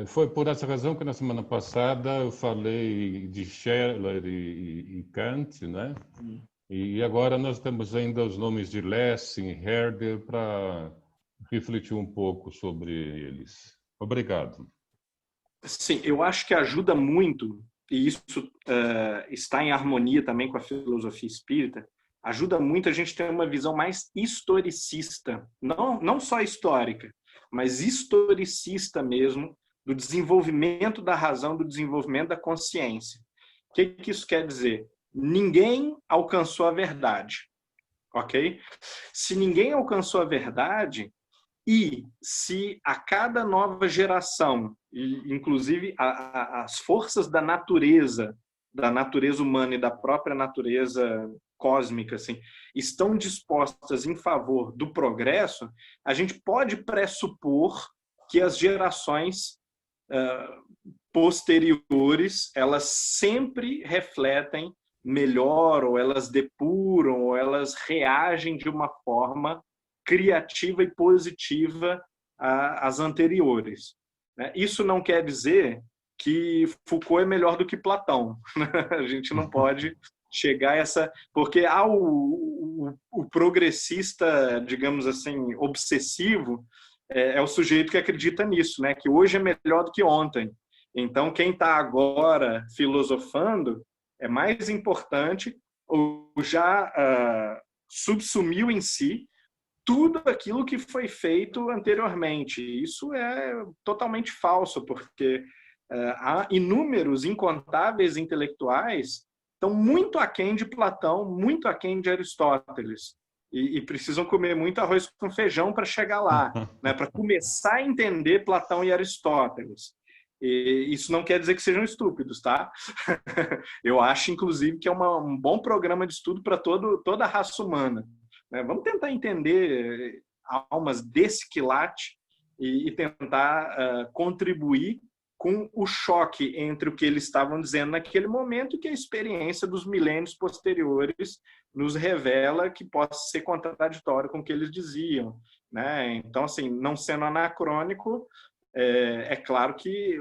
Foi por essa razão que na semana passada eu falei de Schiller e Kant, né? E agora nós temos ainda os nomes de Lessing, Herder, para refletir um pouco sobre eles. Obrigado. Sim, eu acho que ajuda muito, e isso está em harmonia também com a filosofia espírita, ajuda muito a gente ter uma visão mais historicista, não só histórica, mas historicista mesmo, do desenvolvimento da razão, do desenvolvimento da consciência. O que isso quer dizer? Ninguém alcançou a verdade, ok? Se ninguém alcançou a verdade, e se a cada nova geração, inclusive as forças da natureza humana e da própria natureza cósmica, assim, estão dispostas em favor do progresso, a gente pode pressupor que as gerações posteriores, elas sempre refletem melhor, ou elas depuram, ou elas reagem de uma forma criativa e positiva às anteriores. Isso não quer dizer que Foucault é melhor do que Platão. A gente não pode chegar a essa... Porque o progressista, digamos assim, obsessivo, é o sujeito que acredita nisso, né? Que hoje é melhor do que ontem. Então, quem está agora filosofando é mais importante ou já subsumiu em si tudo aquilo que foi feito anteriormente. Isso é totalmente falso, porque há inúmeros, incontáveis intelectuais que estão muito aquém de Platão, muito aquém de Aristóteles, e precisam comer muito arroz com feijão para chegar lá, né, para começar a entender Platão e Aristóteles. E isso não quer dizer que sejam estúpidos, tá? Eu acho, inclusive, que é um bom programa de estudo para toda a raça humana, né? Vamos tentar entender almas desse quilate e tentar contribuir com o choque entre o que eles estavam dizendo naquele momento e que a experiência dos milênios posteriores nos revela que possa ser contraditório com o que eles diziam, né? Então, assim, não sendo anacrônico, é claro que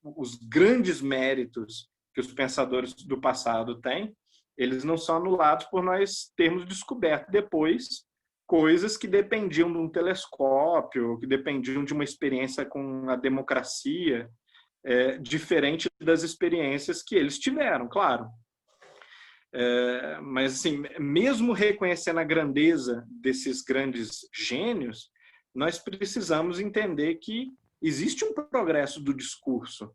os grandes méritos que os pensadores do passado têm, eles não são anulados por nós termos descoberto depois coisas que dependiam de um telescópio, que dependiam de uma experiência com a democracia, diferente das experiências que eles tiveram, claro. Mas, assim, mesmo reconhecendo a grandeza desses grandes gênios, nós precisamos entender que existe um progresso do discurso.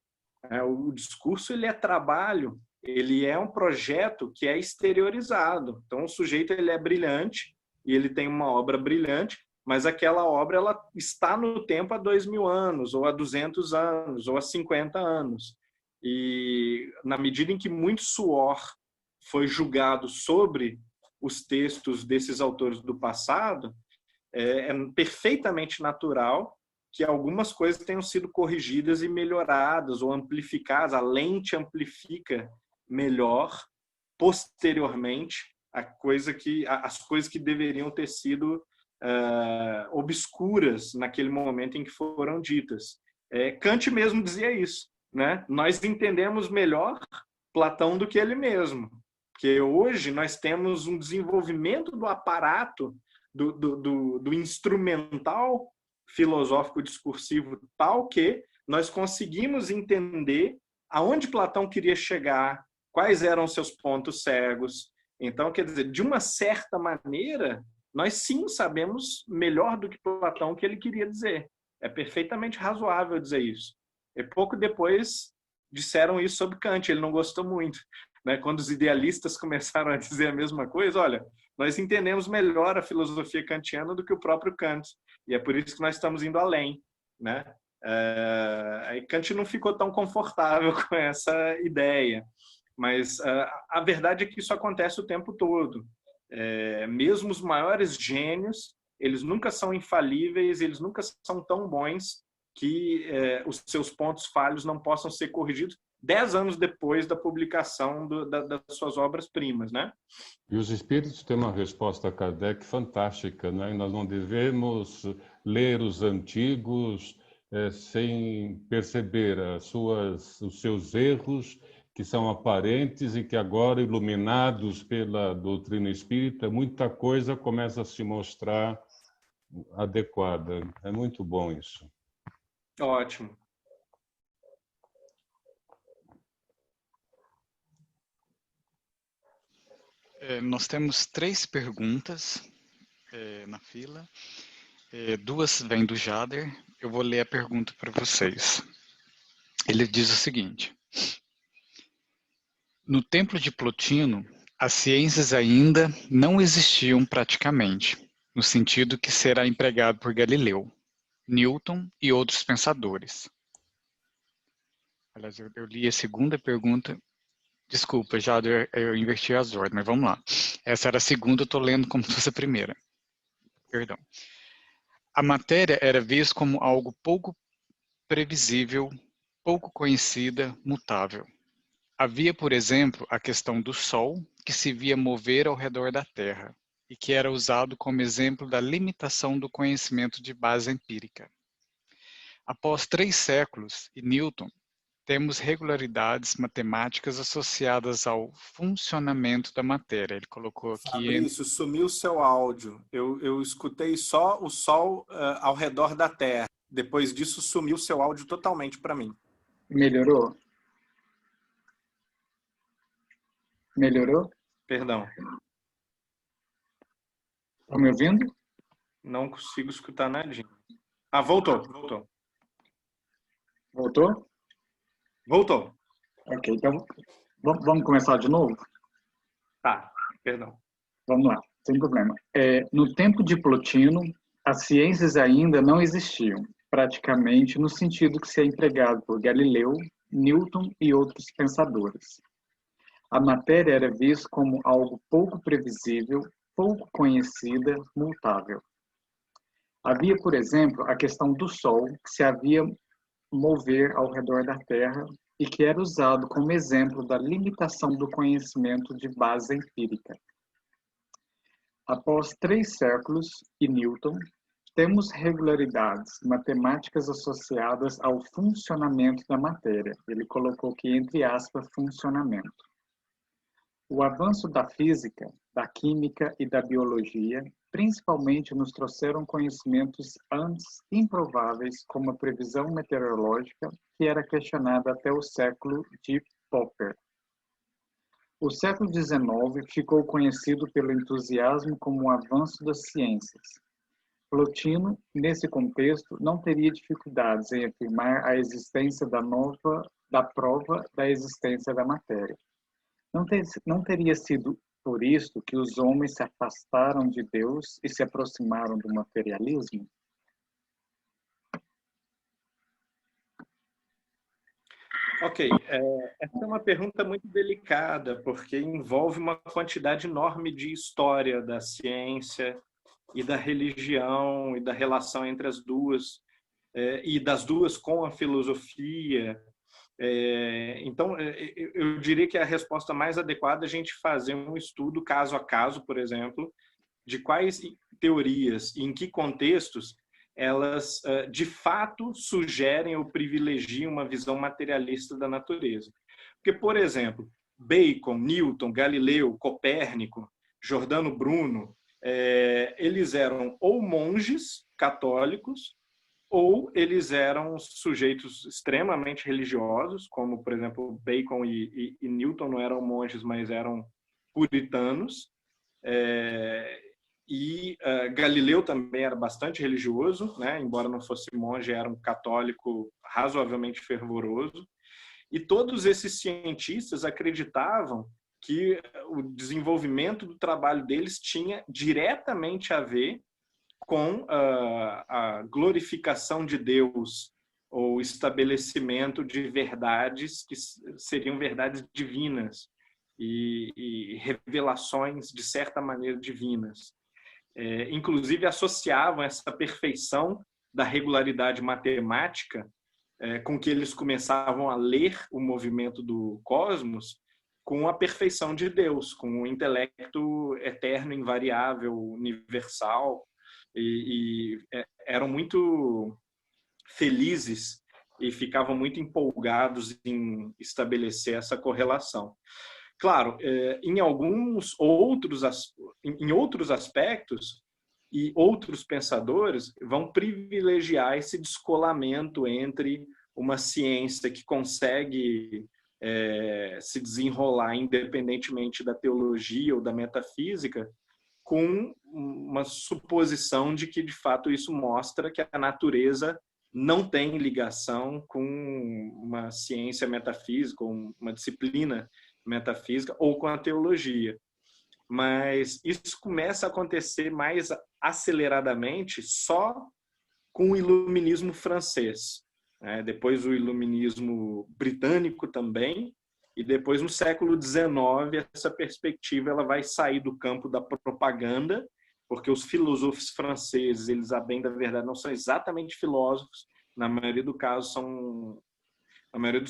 O discurso, ele é trabalho, ele é um projeto que é exteriorizado. Então, o sujeito, ele é brilhante e ele tem uma obra brilhante, mas aquela obra, ela está no tempo há 2000 anos, ou há 200 anos, ou há 50 anos. E, na medida em que muito suor foi julgado sobre os textos desses autores do passado, é perfeitamente natural que algumas coisas tenham sido corrigidas e melhoradas ou amplificadas. A lente amplifica melhor posteriormente as coisas que deveriam ter sido obscuras naquele momento em que foram ditas. Kant mesmo dizia isso, né? Nós entendemos melhor Platão do que ele mesmo, porque hoje nós temos um desenvolvimento do aparato do instrumental filosófico discursivo tal que nós conseguimos entender aonde Platão queria chegar, quais eram seus pontos cegos. Então, quer dizer, de uma certa maneira, nós sim sabemos melhor do que Platão o que ele queria dizer. É perfeitamente razoável dizer isso. E pouco depois disseram isso sobre Kant, ele não gostou muito, né? Quando os idealistas começaram a dizer a mesma coisa, olha, nós entendemos melhor a filosofia kantiana do que o próprio Kant, e é por isso que nós estamos indo além, né? Aí Kant não ficou tão confortável com essa ideia, mas a verdade é que isso acontece o tempo todo. Mesmo os maiores gênios, eles nunca são infalíveis, eles nunca são tão bons que os seus pontos falhos não possam ser corrigidos 10 anos depois da publicação das suas obras-primas, né? E os espíritos têm uma resposta a Kardec fantástica, né? Nós não devemos ler os antigos sem perceber os seus erros, que são aparentes e que agora, iluminados pela doutrina espírita, muita coisa começa a se mostrar adequada. É muito bom isso. Ótimo. Nós temos 3 perguntas na fila. 2 vêm do Jader. Eu vou ler a pergunta para vocês. Ele diz o seguinte: no templo de Plotino, as ciências ainda não existiam praticamente, no sentido que será empregado por Galileu, Newton e outros pensadores. Aliás, eu li a segunda pergunta. Desculpa, já eu inverti as ordens, mas vamos lá. Essa era a segunda, eu estou lendo como se fosse a primeira. Perdão. A matéria era vista como algo pouco previsível, pouco conhecida, mutável. Havia, por exemplo, a questão do Sol, que se via mover ao redor da Terra, e que era usado como exemplo da limitação do conhecimento de base empírica. Após 3 séculos, e Newton, temos regularidades matemáticas associadas ao funcionamento da matéria. Ele colocou aqui... Fabrício, sumiu o seu áudio. Eu escutei só o Sol ao redor da Terra. Depois disso, sumiu o seu áudio totalmente para mim. Melhorou? Melhorou? Perdão. Estão me ouvindo? Não consigo escutar nadinha. Ah, voltou. Voltou? Voltou. Ok, então vamos começar de novo? Tá, perdão. Vamos lá, sem problema. No tempo de Plotino, as ciências ainda não existiam. praticamente no sentido que se é empregado por Galileu, Newton e outros pensadores. A matéria era vista como algo pouco previsível, pouco conhecida, mutável. Havia, por exemplo, a questão do Sol, que se havia mover ao redor da Terra e que era usado como exemplo da limitação do conhecimento de base empírica. Após 3 séculos e Newton, temos regularidades matemáticas associadas ao funcionamento da matéria. Ele colocou aqui entre aspas funcionamento. O avanço da física, da química e da biologia, principalmente nos trouxeram conhecimentos antes improváveis, como a previsão meteorológica, que era questionada até o século de Popper. O século XIX ficou conhecido pelo entusiasmo como o avanço das ciências. Plotino, nesse contexto, não teria dificuldades em afirmar a existência da prova da existência da matéria. Não teria sido por isso que os homens se afastaram de Deus e se aproximaram do materialismo? Ok, essa é uma pergunta muito delicada, porque envolve uma quantidade enorme de história da ciência e da religião e da relação entre as duas, e das duas com a filosofia. Então, eu diria que a resposta mais adequada é a gente fazer um estudo caso a caso, por exemplo, de quais teorias e em que contextos elas, de fato, sugerem ou privilegiam uma visão materialista da natureza. Porque, por exemplo, Bacon, Newton, Galileu, Copérnico, Giordano Bruno, eles eram ou monges católicos ou eles eram sujeitos extremamente religiosos, como, por exemplo, Bacon e Newton não eram monges, mas eram puritanos. Galileu também era bastante religioso, né? Embora não fosse monge, era um católico razoavelmente fervoroso. E todos esses cientistas acreditavam que o desenvolvimento do trabalho deles tinha diretamente a ver com a glorificação de Deus ou estabelecimento de verdades que seriam verdades divinas e revelações, de certa maneira, divinas. Inclusive, associavam essa perfeição da regularidade matemática com que eles começavam a ler o movimento do cosmos com a perfeição de Deus, com o intelecto eterno, invariável, universal, e eram muito felizes e ficavam muito empolgados em estabelecer essa correlação. Claro, em outros aspectos, e outros pensadores vão privilegiar esse descolamento entre uma ciência que consegue se desenrolar independentemente da teologia ou da metafísica, com uma suposição de que, de fato, isso mostra que a natureza não tem ligação com uma ciência metafísica, ou uma disciplina metafísica, ou com a teologia. Mas isso começa a acontecer mais aceleradamente só com o iluminismo francês. Depois o iluminismo britânico também, e depois no século XIX essa perspectiva ela vai sair do campo da propaganda, porque os filósofos franceses, eles, a bem da verdade, não são exatamente filósofos, na maioria dos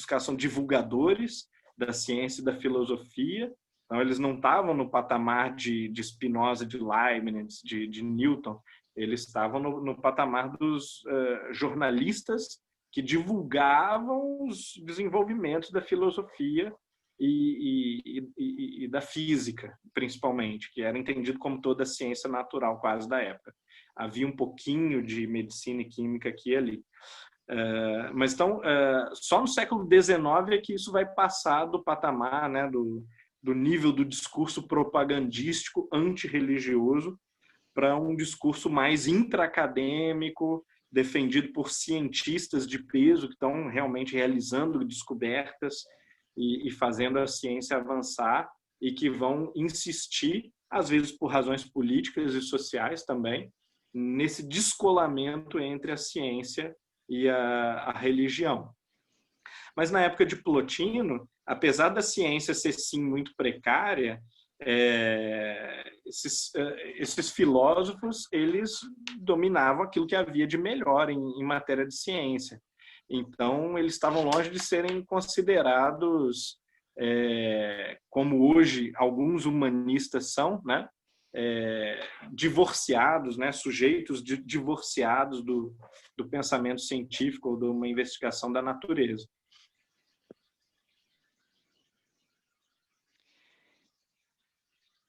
casos são divulgadores da ciência e da filosofia. Então eles não estavam no patamar de Spinoza, de Leibniz, de Newton, eles estavam no patamar dos jornalistas que divulgavam os desenvolvimentos da filosofia e da física, principalmente, que era entendido como toda a ciência natural quase da época. Havia um pouquinho de medicina e química aqui e ali. Mas então, só no século XIX é que isso vai passar do patamar, né, do nível do discurso propagandístico antirreligioso para um discurso mais intraacadêmico, defendido por cientistas de peso que estão realmente realizando descobertas e fazendo a ciência avançar e que vão insistir, às vezes por razões políticas e sociais também, nesse descolamento entre a ciência e a religião. Mas na época de Plotino, apesar da ciência ser sim muito precária, esses filósofos eles dominavam aquilo que havia de melhor em matéria de ciência. Então, eles estavam longe de serem considerados, como hoje alguns humanistas são, né? Divorciados, né? Sujeitos divorciados do pensamento científico ou de uma investigação da natureza.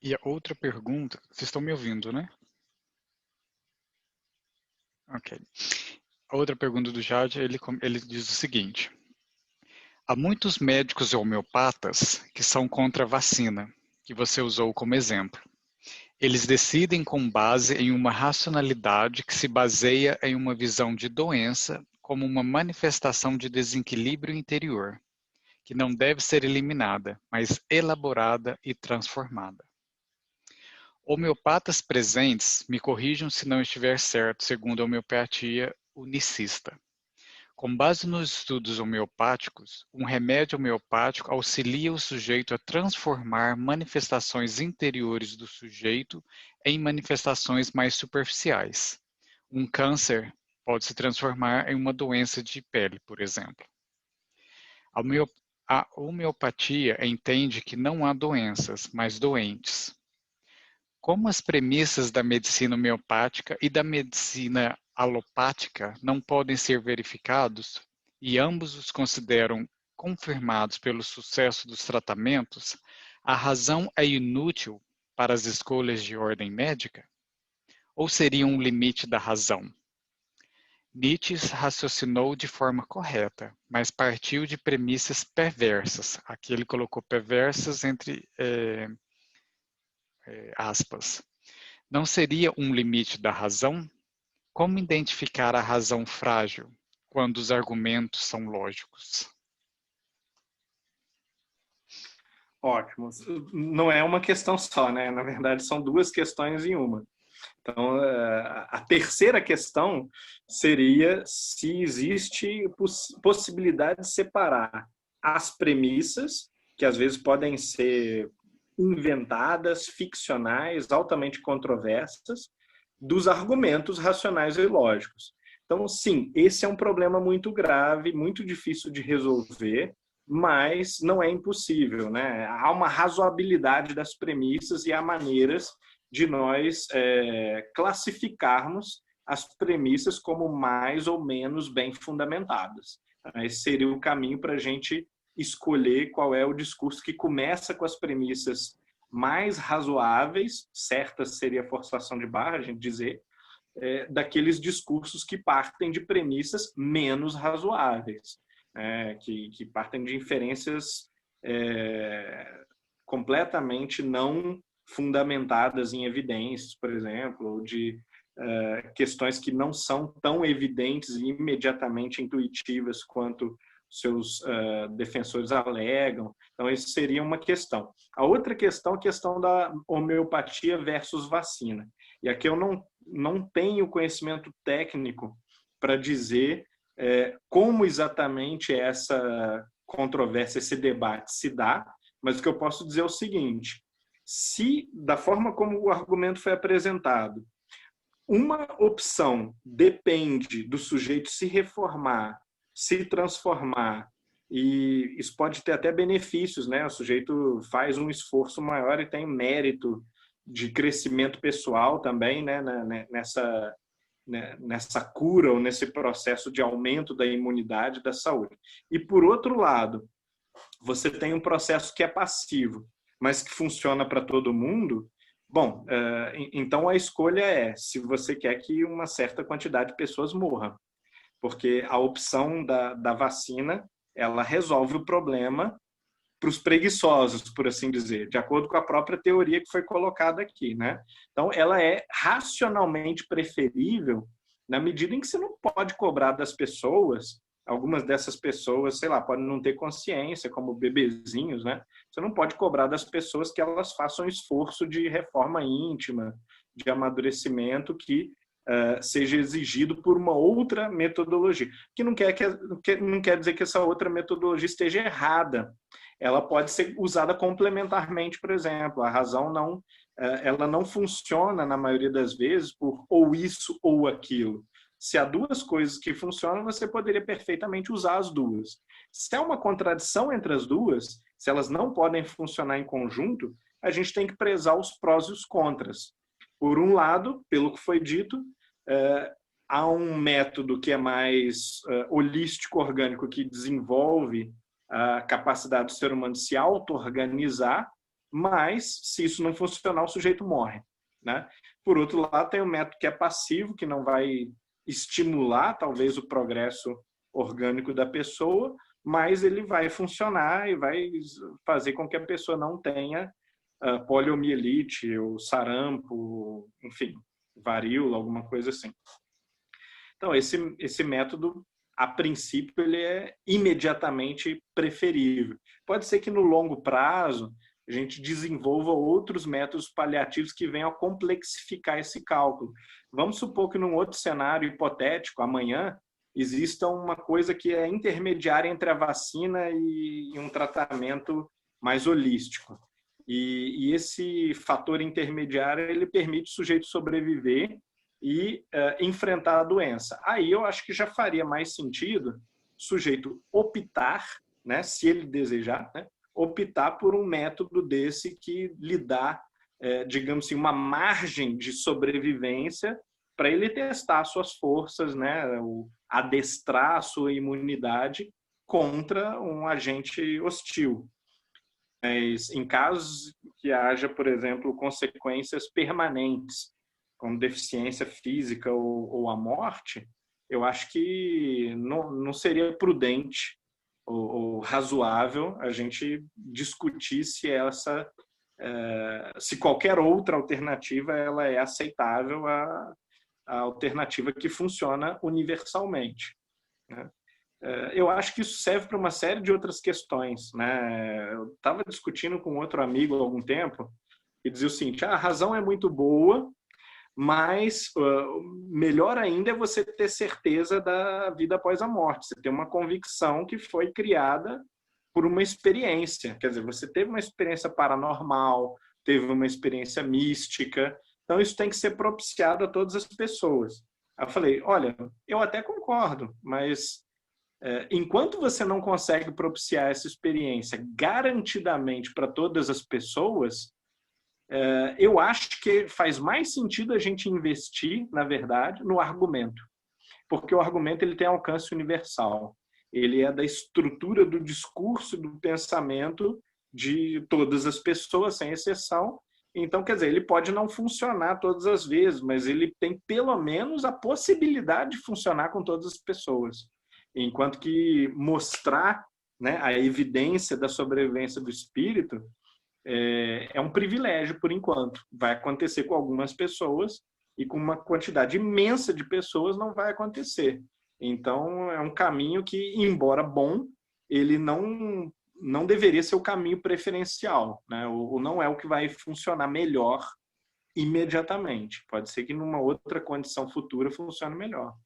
E a outra pergunta, vocês estão me ouvindo, né? Ok. A outra pergunta do Jade, ele diz o seguinte: há muitos médicos homeopatas que são contra a vacina, que você usou como exemplo. Eles decidem com base em uma racionalidade que se baseia em uma visão de doença como uma manifestação de desequilíbrio interior, que não deve ser eliminada, mas elaborada e transformada. Homeopatas presentes, me corrijam se não estiver certo, segundo a homeopatia unicista. Com base nos estudos homeopáticos, um remédio homeopático auxilia o sujeito a transformar manifestações interiores do sujeito em manifestações mais superficiais. Um câncer pode se transformar em uma doença de pele, por exemplo. A homeopatia entende que não há doenças, mas doentes. Como as premissas da medicina homeopática e da medicina alopática não podem ser verificados, e ambos os consideram confirmados pelo sucesso dos tratamentos, a razão é inútil para as escolhas de ordem médica? Ou seria um limite da razão? Nietzsche raciocinou de forma correta, mas partiu de premissas perversas. Aqui ele colocou perversas entre aspas. Não seria um limite da razão? Como identificar a razão frágil quando os argumentos são lógicos? Ótimo. Não é uma questão só, né? Na verdade, são duas questões em uma. Então, a terceira questão seria se existe possibilidade de separar as premissas, que às vezes podem ser inventadas, ficcionais, altamente controversas, dos argumentos racionais e lógicos. Então, sim, esse é um problema muito grave, muito difícil de resolver, mas não é impossível, né? Há uma razoabilidade das premissas e há maneiras de nós classificarmos as premissas como mais ou menos bem fundamentadas. Esse seria o caminho para a gente escolher qual é o discurso que começa com as premissas mais razoáveis, certas seria a forçação de barra, a gente dizer, daqueles discursos que partem de premissas menos razoáveis, que partem de inferências completamente não fundamentadas em evidências, por exemplo, ou de questões que não são tão evidentes e imediatamente intuitivas quanto seus defensores alegam. Então, isso seria uma questão. A outra questão é a questão da homeopatia versus vacina. E aqui eu não tenho conhecimento técnico para dizer como exatamente essa controvérsia, esse debate se dá, mas o que eu posso dizer é o seguinte: se, da forma como o argumento foi apresentado, uma opção depende do sujeito se reformar, se transformar, e isso pode ter até benefícios, né? O sujeito faz um esforço maior e tem mérito de crescimento pessoal também, né? Nessa cura ou nesse processo de aumento da imunidade, da saúde. E, por outro lado, você tem um processo que é passivo, mas que funciona para todo mundo. Bom, então a escolha é se você quer que uma certa quantidade de pessoas morram, porque a opção da vacina, ela resolve o problema para os preguiçosos, por assim dizer, de acordo com a própria teoria que foi colocada aqui, né? Então, ela é racionalmente preferível na medida em que você não pode cobrar das pessoas. Algumas dessas pessoas, sei lá, podem não ter consciência, como bebezinhos, né? Você não pode cobrar das pessoas que elas façam esforço de reforma íntima, de amadurecimento que seja exigido por uma outra metodologia. Que não quer dizer que essa outra metodologia esteja errada. Ela pode ser usada complementarmente, por exemplo. A razão ela não funciona, na maioria das vezes, por ou isso ou aquilo. Se há duas coisas que funcionam, você poderia perfeitamente usar as duas. Se há uma contradição entre as duas, se elas não podem funcionar em conjunto, a gente tem que prezar os prós e os contras. Por um lado, pelo que foi dito, há um método que é mais holístico, orgânico, que desenvolve a capacidade do ser humano de se auto-organizar, mas, se isso não funcionar, o sujeito morre, né? Por outro lado, tem um método que é passivo, que não vai estimular, talvez, o progresso orgânico da pessoa, mas ele vai funcionar e vai fazer com que a pessoa não tenha poliomielite ou sarampo, enfim, varíola, alguma coisa assim. Então, esse método, a princípio, ele é imediatamente preferível. Pode ser que no longo prazo a gente desenvolva outros métodos paliativos que venham a complexificar esse cálculo. Vamos supor que num outro cenário hipotético, amanhã, exista uma coisa que é intermediária entre a vacina e um tratamento mais holístico. E esse fator intermediário, ele permite o sujeito sobreviver e enfrentar a doença. Aí eu acho que já faria mais sentido o sujeito optar, né, se ele desejar, né, optar por um método desse que lhe dá, digamos assim, uma margem de sobrevivência para ele testar suas forças, né, adestrar a sua imunidade contra um agente hostil. Mas em casos que haja, por exemplo, consequências permanentes, como deficiência física ou a morte, eu acho que não seria prudente ou razoável a gente discutir se qualquer outra alternativa ela é aceitável a alternativa que funciona universalmente, né? Eu acho que isso serve para uma série de outras questões, né? Eu estava discutindo com outro amigo há algum tempo e dizia o seguinte: a razão é muito boa, mas melhor ainda é você ter certeza da vida após a morte. Você ter uma convicção que foi criada por uma experiência. Quer dizer, você teve uma experiência paranormal, teve uma experiência mística. Então, isso tem que ser propiciado a todas as pessoas. Aí eu falei, olha, eu até concordo, mas enquanto você não consegue propiciar essa experiência garantidamente para todas as pessoas, eu acho que faz mais sentido a gente investir, na verdade, no argumento. Porque o argumento ele tem alcance universal. Ele é da estrutura do discurso, do pensamento de todas as pessoas, sem exceção. Então, quer dizer, ele pode não funcionar todas as vezes, mas ele tem pelo menos a possibilidade de funcionar com todas as pessoas. Enquanto que mostrar, né, a evidência da sobrevivência do espírito é um privilégio por enquanto. Vai acontecer com algumas pessoas e com uma quantidade imensa de pessoas não vai acontecer. Então, é um caminho que, embora bom, ele não deveria ser o caminho preferencial, né? Ou não é o que vai funcionar melhor imediatamente. Pode ser que numa outra condição futura funcione melhor.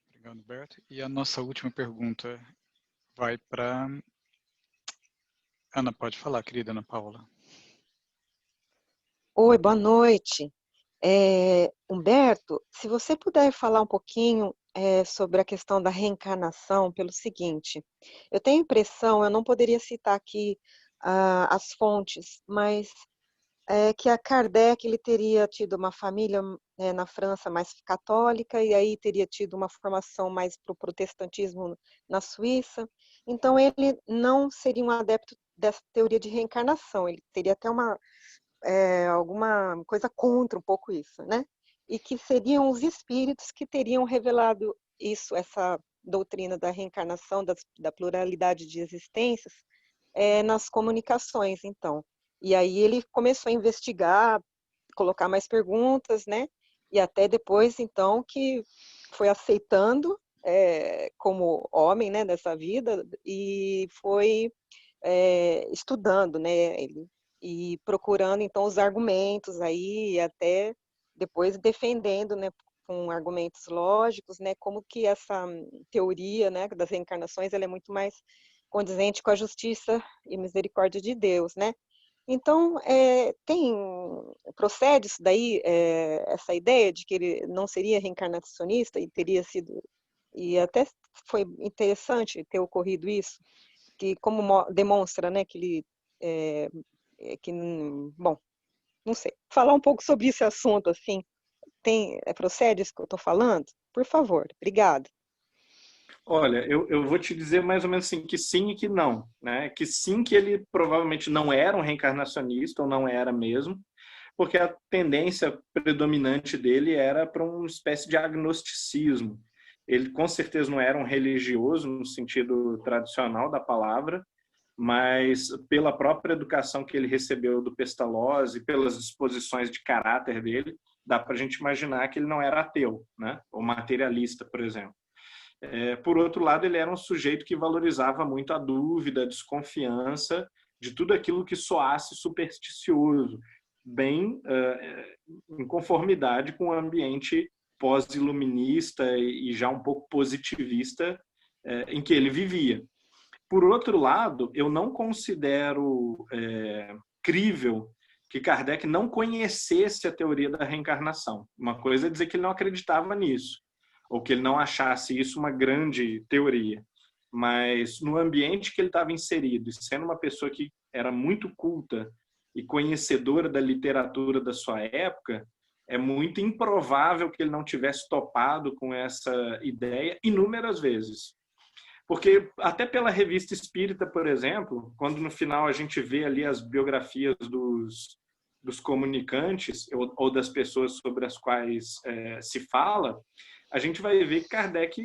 Obrigado, Berto. E a nossa última pergunta vai para... Ana, pode falar, querida Ana Paula. Oi, boa noite. Humberto, se você puder falar um pouquinho sobre a questão da reencarnação, pelo seguinte, eu tenho a impressão, eu não poderia citar aqui as fontes, mas que a Kardec ele teria tido uma família na França mais católica e aí teria tido uma formação mais para o protestantismo na Suíça, então ele não seria um adepto dessa teoria de reencarnação, ele teria até alguma coisa contra um pouco isso, né? E que seriam os espíritos que teriam revelado isso, essa doutrina da reencarnação, da pluralidade de existências, nas comunicações, então. E aí ele começou a investigar, colocar mais perguntas, né? E até depois, então, que foi aceitando como homem, né, dessa vida e foi estudando, né? Ele e procurando então os argumentos aí, e até depois defendendo, né, com argumentos lógicos, né, como que essa teoria, né, das reencarnações, ela é muito mais condizente com a justiça e misericórdia de Deus, né? Então, procede isso daí, essa ideia de que ele não seria reencarnacionista e teria sido, e até foi interessante ter ocorrido isso, que como demonstra, né, que ele, bom, não sei, falar um pouco sobre esse assunto, assim, procede isso que eu estou falando? Por favor, obrigada. Olha, eu vou te dizer mais ou menos assim, que sim e que não, né? Que sim, que ele provavelmente não era um reencarnacionista, ou não era mesmo, porque a tendência predominante dele era para uma espécie de agnosticismo. Ele com certeza não era um religioso no sentido tradicional da palavra, mas pela própria educação que ele recebeu do Pestalozzi, pelas disposições de caráter dele, dá para a gente imaginar que ele não era ateu, né? Ou materialista, por exemplo. Por outro lado, ele era um sujeito que valorizava muito a dúvida, a desconfiança de tudo aquilo que soasse supersticioso, bem em conformidade com o ambiente pós-iluminista e já um pouco positivista em que ele vivia. Por outro lado, eu não considero crível que Kardec não conhecesse a teoria da reencarnação. Uma coisa é dizer que ele não acreditava nisso, ou que ele não achasse isso uma grande teoria. Mas no ambiente que ele estava inserido, e sendo uma pessoa que era muito culta e conhecedora da literatura da sua época, é muito improvável que ele não tivesse topado com essa ideia inúmeras vezes. Porque até pela Revista Espírita, por exemplo, quando no final a gente vê ali as biografias dos comunicantes ou das pessoas sobre as quais se fala, a gente vai ver que Kardec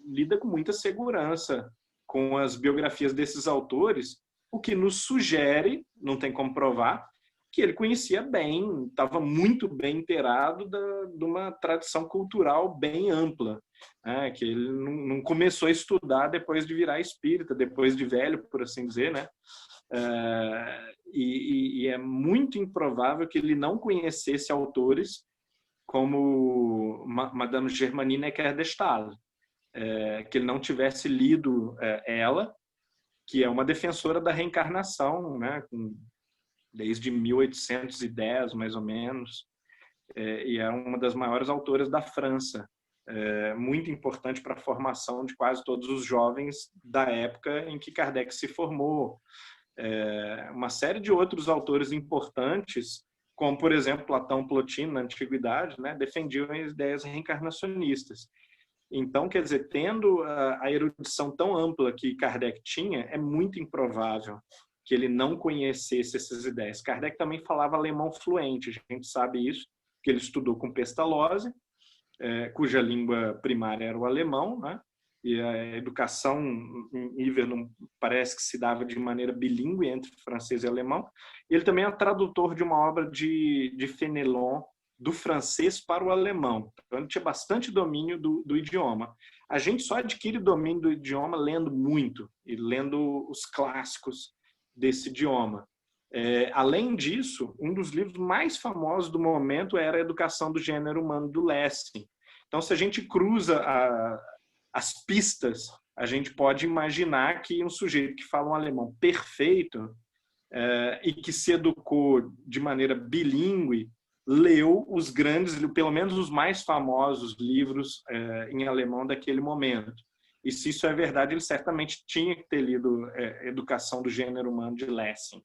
lida com muita segurança com as biografias desses autores, o que nos sugere, não tem como provar, que ele conhecia bem, estava muito bem inteirado de uma tradição cultural bem ampla, né? Que ele não começou a estudar depois de virar espírita, depois de velho, por assim dizer, né? E é muito improvável que ele não conhecesse autores como Madame Germanie Necker-de-Stael, que ele não tivesse lido ela, que é uma defensora da reencarnação, né? Desde 1810, mais ou menos, e é uma das maiores autoras da França, muito importante para a formação de quase todos os jovens da época em que Kardec se formou. Uma série de outros autores importantes, como, por exemplo, Platão Plotino, na Antiguidade, né, defendiam as ideias reencarnacionistas. Então, quer dizer, tendo a erudição tão ampla que Kardec tinha, é muito improvável que ele não conhecesse essas ideias. Kardec também falava alemão fluente, a gente sabe isso, que ele estudou com Pestalozzi, cuja língua primária era o alemão, né? E a educação em Yverdon parece que se dava de maneira bilíngue entre francês e alemão. Ele também é tradutor de uma obra de Fenelon, do francês para o alemão. Então, ele tinha bastante domínio do idioma. A gente só adquire domínio do idioma lendo muito e lendo os clássicos desse idioma. Além disso, um dos livros mais famosos do momento era A Educação do Gênero Humano, do Lessing. Então, se a gente cruza as pistas, a gente pode imaginar que um sujeito que fala um alemão perfeito e que se educou de maneira bilíngue, leu os grandes, pelo menos os mais famosos livros em alemão daquele momento. E se isso é verdade, ele certamente tinha que ter lido Educação do Gênero Humano, de Lessing,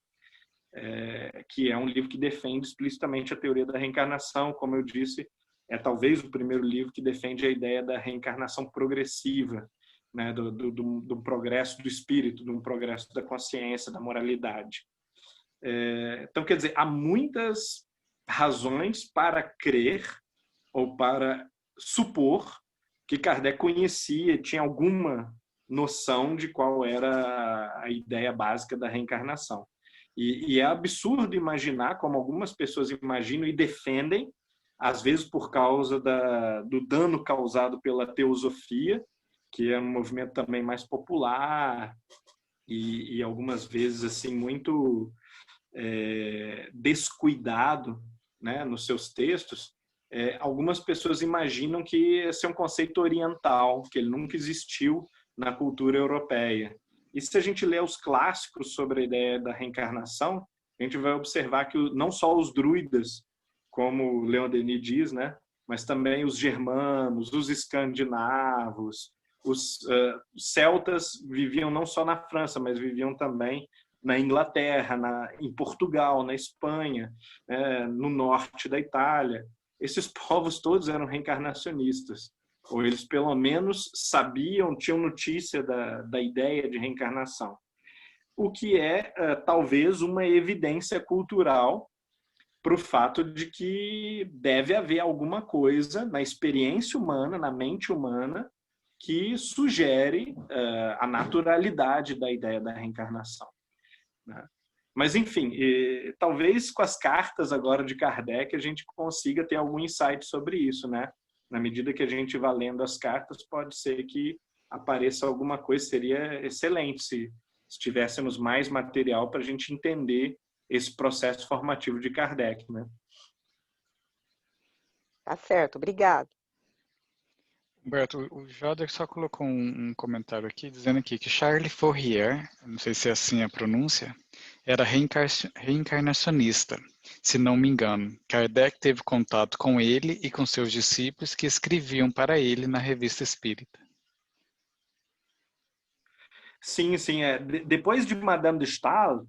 que é um livro que defende explicitamente a teoria da reencarnação. Como eu disse, é talvez o primeiro livro que defende a ideia da reencarnação progressiva, né, do progresso do espírito, do progresso da consciência, da moralidade. Então, quer dizer, há muitas razões para crer ou para supor que Kardec conhecia, tinha alguma noção de qual era a ideia básica da reencarnação. E é absurdo imaginar, como algumas pessoas imaginam e defendem, às vezes por causa do dano causado pela teosofia, que é um movimento também mais popular e algumas vezes assim muito descuidado, né, nos seus textos, algumas pessoas imaginam que esse é um conceito oriental, que ele nunca existiu na cultura europeia. E se a gente lê os clássicos sobre a ideia da reencarnação, a gente vai observar que não só os druidas, como Leon Denis diz, né, mas também os germanos, os escandinavos, os celtas viviam não só na França, mas viviam também na Inglaterra, em Portugal, na Espanha, no norte da Itália. Esses povos todos eram reencarnacionistas, ou eles pelo menos sabiam, tinham notícia da ideia de reencarnação. O que talvez uma evidência cultural para o fato de que deve haver alguma coisa na experiência humana, na mente humana, que sugere a naturalidade da ideia da reencarnação, né? Mas, enfim, talvez com as cartas agora de Kardec a gente consiga ter algum insight sobre isso, né? Na medida que a gente vai lendo as cartas, pode ser que apareça alguma coisa. Seria excelente se tivéssemos mais material para a gente entender esse processo formativo de Kardec, né? Tá certo, obrigado. Humberto, o Jader só colocou um comentário aqui, dizendo aqui que Charles Fourier, não sei se é assim a pronúncia, era reencarnacionista, se não me engano. Kardec teve contato com ele e com seus discípulos que escreviam para ele na Revista Espírita. Sim. Depois de Madame de Staël,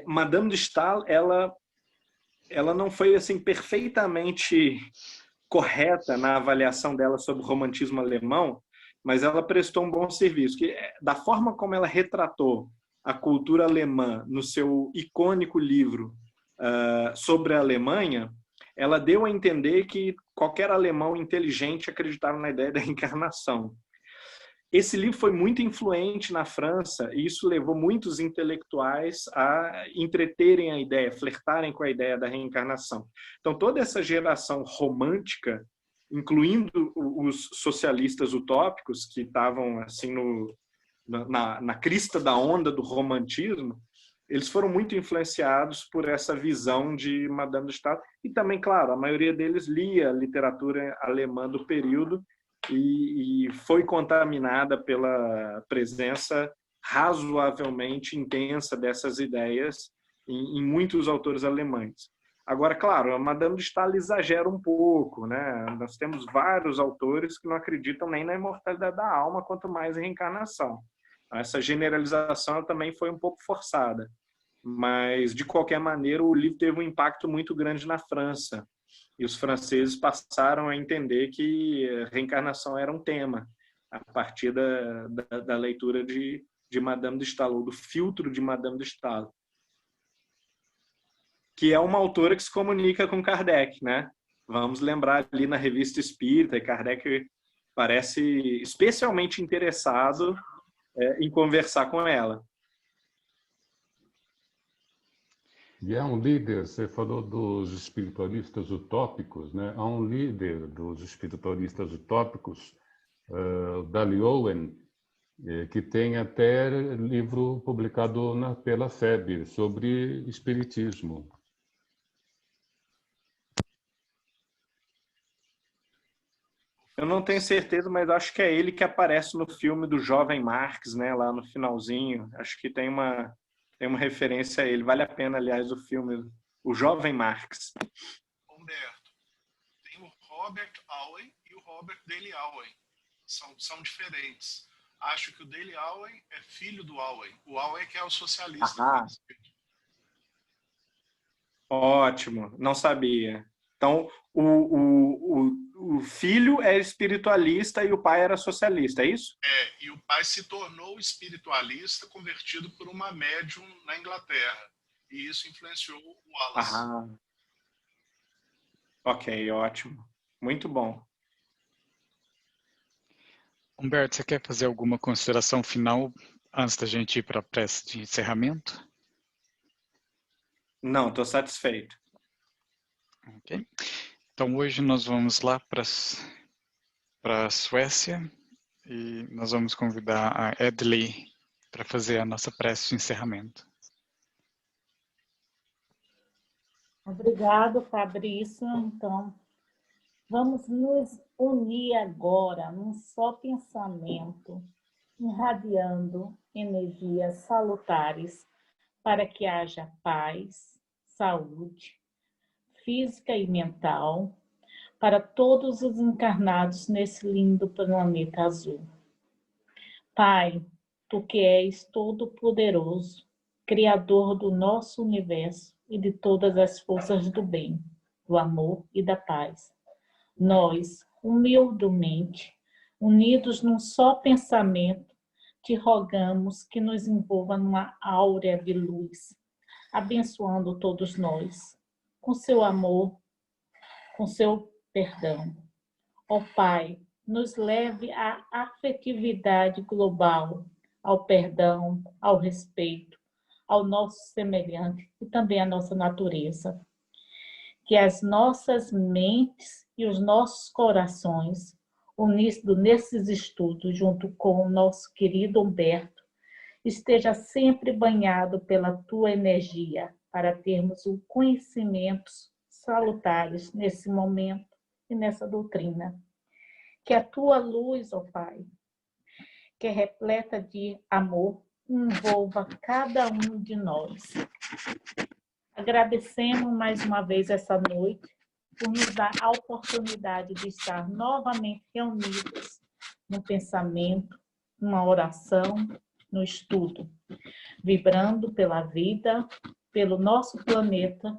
Madame de Staël, ela não foi assim perfeitamente correta na avaliação dela sobre o romantismo alemão, mas ela prestou um bom serviço. Que, da forma como ela retratou a cultura alemã no seu icônico livro sobre a Alemanha, ela deu a entender que qualquer alemão inteligente acreditava na ideia da reencarnação. Esse livro foi muito influente na França e isso levou muitos intelectuais a entreterem a ideia, flertarem com a ideia da reencarnação. Então, toda essa geração romântica, incluindo os socialistas utópicos, que estavam assim na crista da onda do romantismo, eles foram muito influenciados por essa visão de Madame de Staël. E também, claro, a maioria deles lia literatura alemã do período e foi contaminada pela presença razoavelmente intensa dessas ideias em muitos autores alemães. Agora, claro, a Madame de Staël exagera um pouco, né? Nós temos vários autores que não acreditam nem na imortalidade da alma, quanto mais em reencarnação. Essa generalização também foi um pouco forçada, mas, de qualquer maneira, o livro teve um impacto muito grande na França. E os franceses passaram a entender que a reencarnação era um tema, a partir da leitura de Madame de Staël, ou do filtro de Madame de Staël, que é uma autora que se comunica com Kardec, né? Vamos lembrar ali na Revista Espírita, Kardec parece especialmente interessado em conversar com ela. E há um líder, você falou dos espiritualistas utópicos, né? Há um líder dos espiritualistas utópicos, Dali Owen, que tem até livro publicado pela FEB sobre espiritismo. Eu não tenho certeza, mas acho que é ele que aparece no filme do Jovem Marx, né? Lá no finalzinho. Acho que tem uma referência a ele. Vale a pena, aliás, o filme, o Jovem Marx. Humberto, tem o Robert Owen e o Robert Dale Owen. São diferentes. Acho que o Dale Owen é filho do Owen. O Owen que é o socialista. Ótimo, não sabia. Então, o filho é espiritualista e o pai era socialista, é isso? E o pai se tornou espiritualista convertido por uma médium na Inglaterra. E isso influenciou o Wallace. Ok, ótimo. Muito bom. Humberto, você quer fazer alguma consideração final antes da gente ir para a prece de encerramento? Não, estou satisfeito. Ok. Então, hoje nós vamos lá para a Suécia e nós vamos convidar a Edley para fazer a nossa prece de encerramento. Obrigado, Fabrício. Então, vamos nos unir agora num só pensamento, irradiando energias salutares para que haja paz, saúde, física e mental, para todos os encarnados nesse lindo planeta azul. Pai, Tu que és todo-poderoso, Criador do nosso universo e de todas as forças do bem, do amor e da paz. Nós, humildemente, unidos num só pensamento, te rogamos que nos envolva numa áurea de luz, abençoando todos nós, com seu amor, com seu perdão. Ó Pai, nos leve à afetividade global, ao perdão, ao respeito, ao nosso semelhante e também à nossa natureza. Que as nossas mentes e os nossos corações, unidos nesses estudos, junto com o nosso querido Humberto, esteja sempre banhado pela tua energia, para termos o conhecimentos salutares nesse momento e nessa doutrina. Que a tua luz, ó Pai, que é repleta de amor, envolva cada um de nós. Agradecemos mais uma vez essa noite por nos dar a oportunidade de estar novamente reunidos no pensamento, numa oração, no estudo, vibrando pela vida, pelo nosso planeta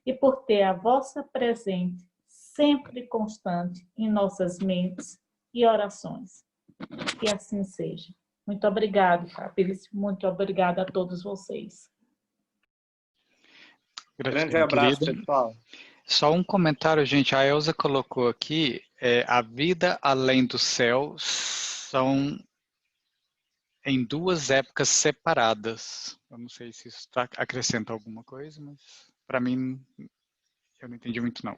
e por ter a vossa presente sempre constante em nossas mentes e orações. Que assim seja. Muito obrigada, Fabrício. Muito obrigada a todos vocês. Grande abraço, pessoal. Só um comentário, gente. A Elza colocou aqui, a vida além do céu são em duas épocas separadas. Eu não sei se isso acrescenta alguma coisa, mas para mim, eu não entendi muito, não.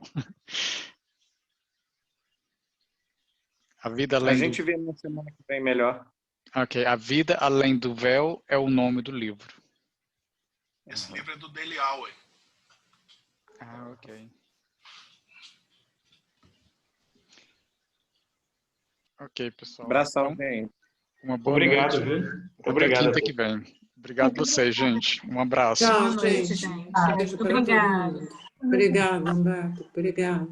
A vida além A gente vê na semana que vem melhor. Ok, A Vida Além do Véu é o nome do livro. Esse livro é do Dale Allen. Ah, ok. Ok, pessoal. Abração, então, gente. Uma boa Obrigado, noite. viu? Até Obrigado. quinta que vem. Obrigado a vocês, gente. Um abraço. Tchau, gente. Beijo para todo mundo. Obrigada, Humberto. Obrigada.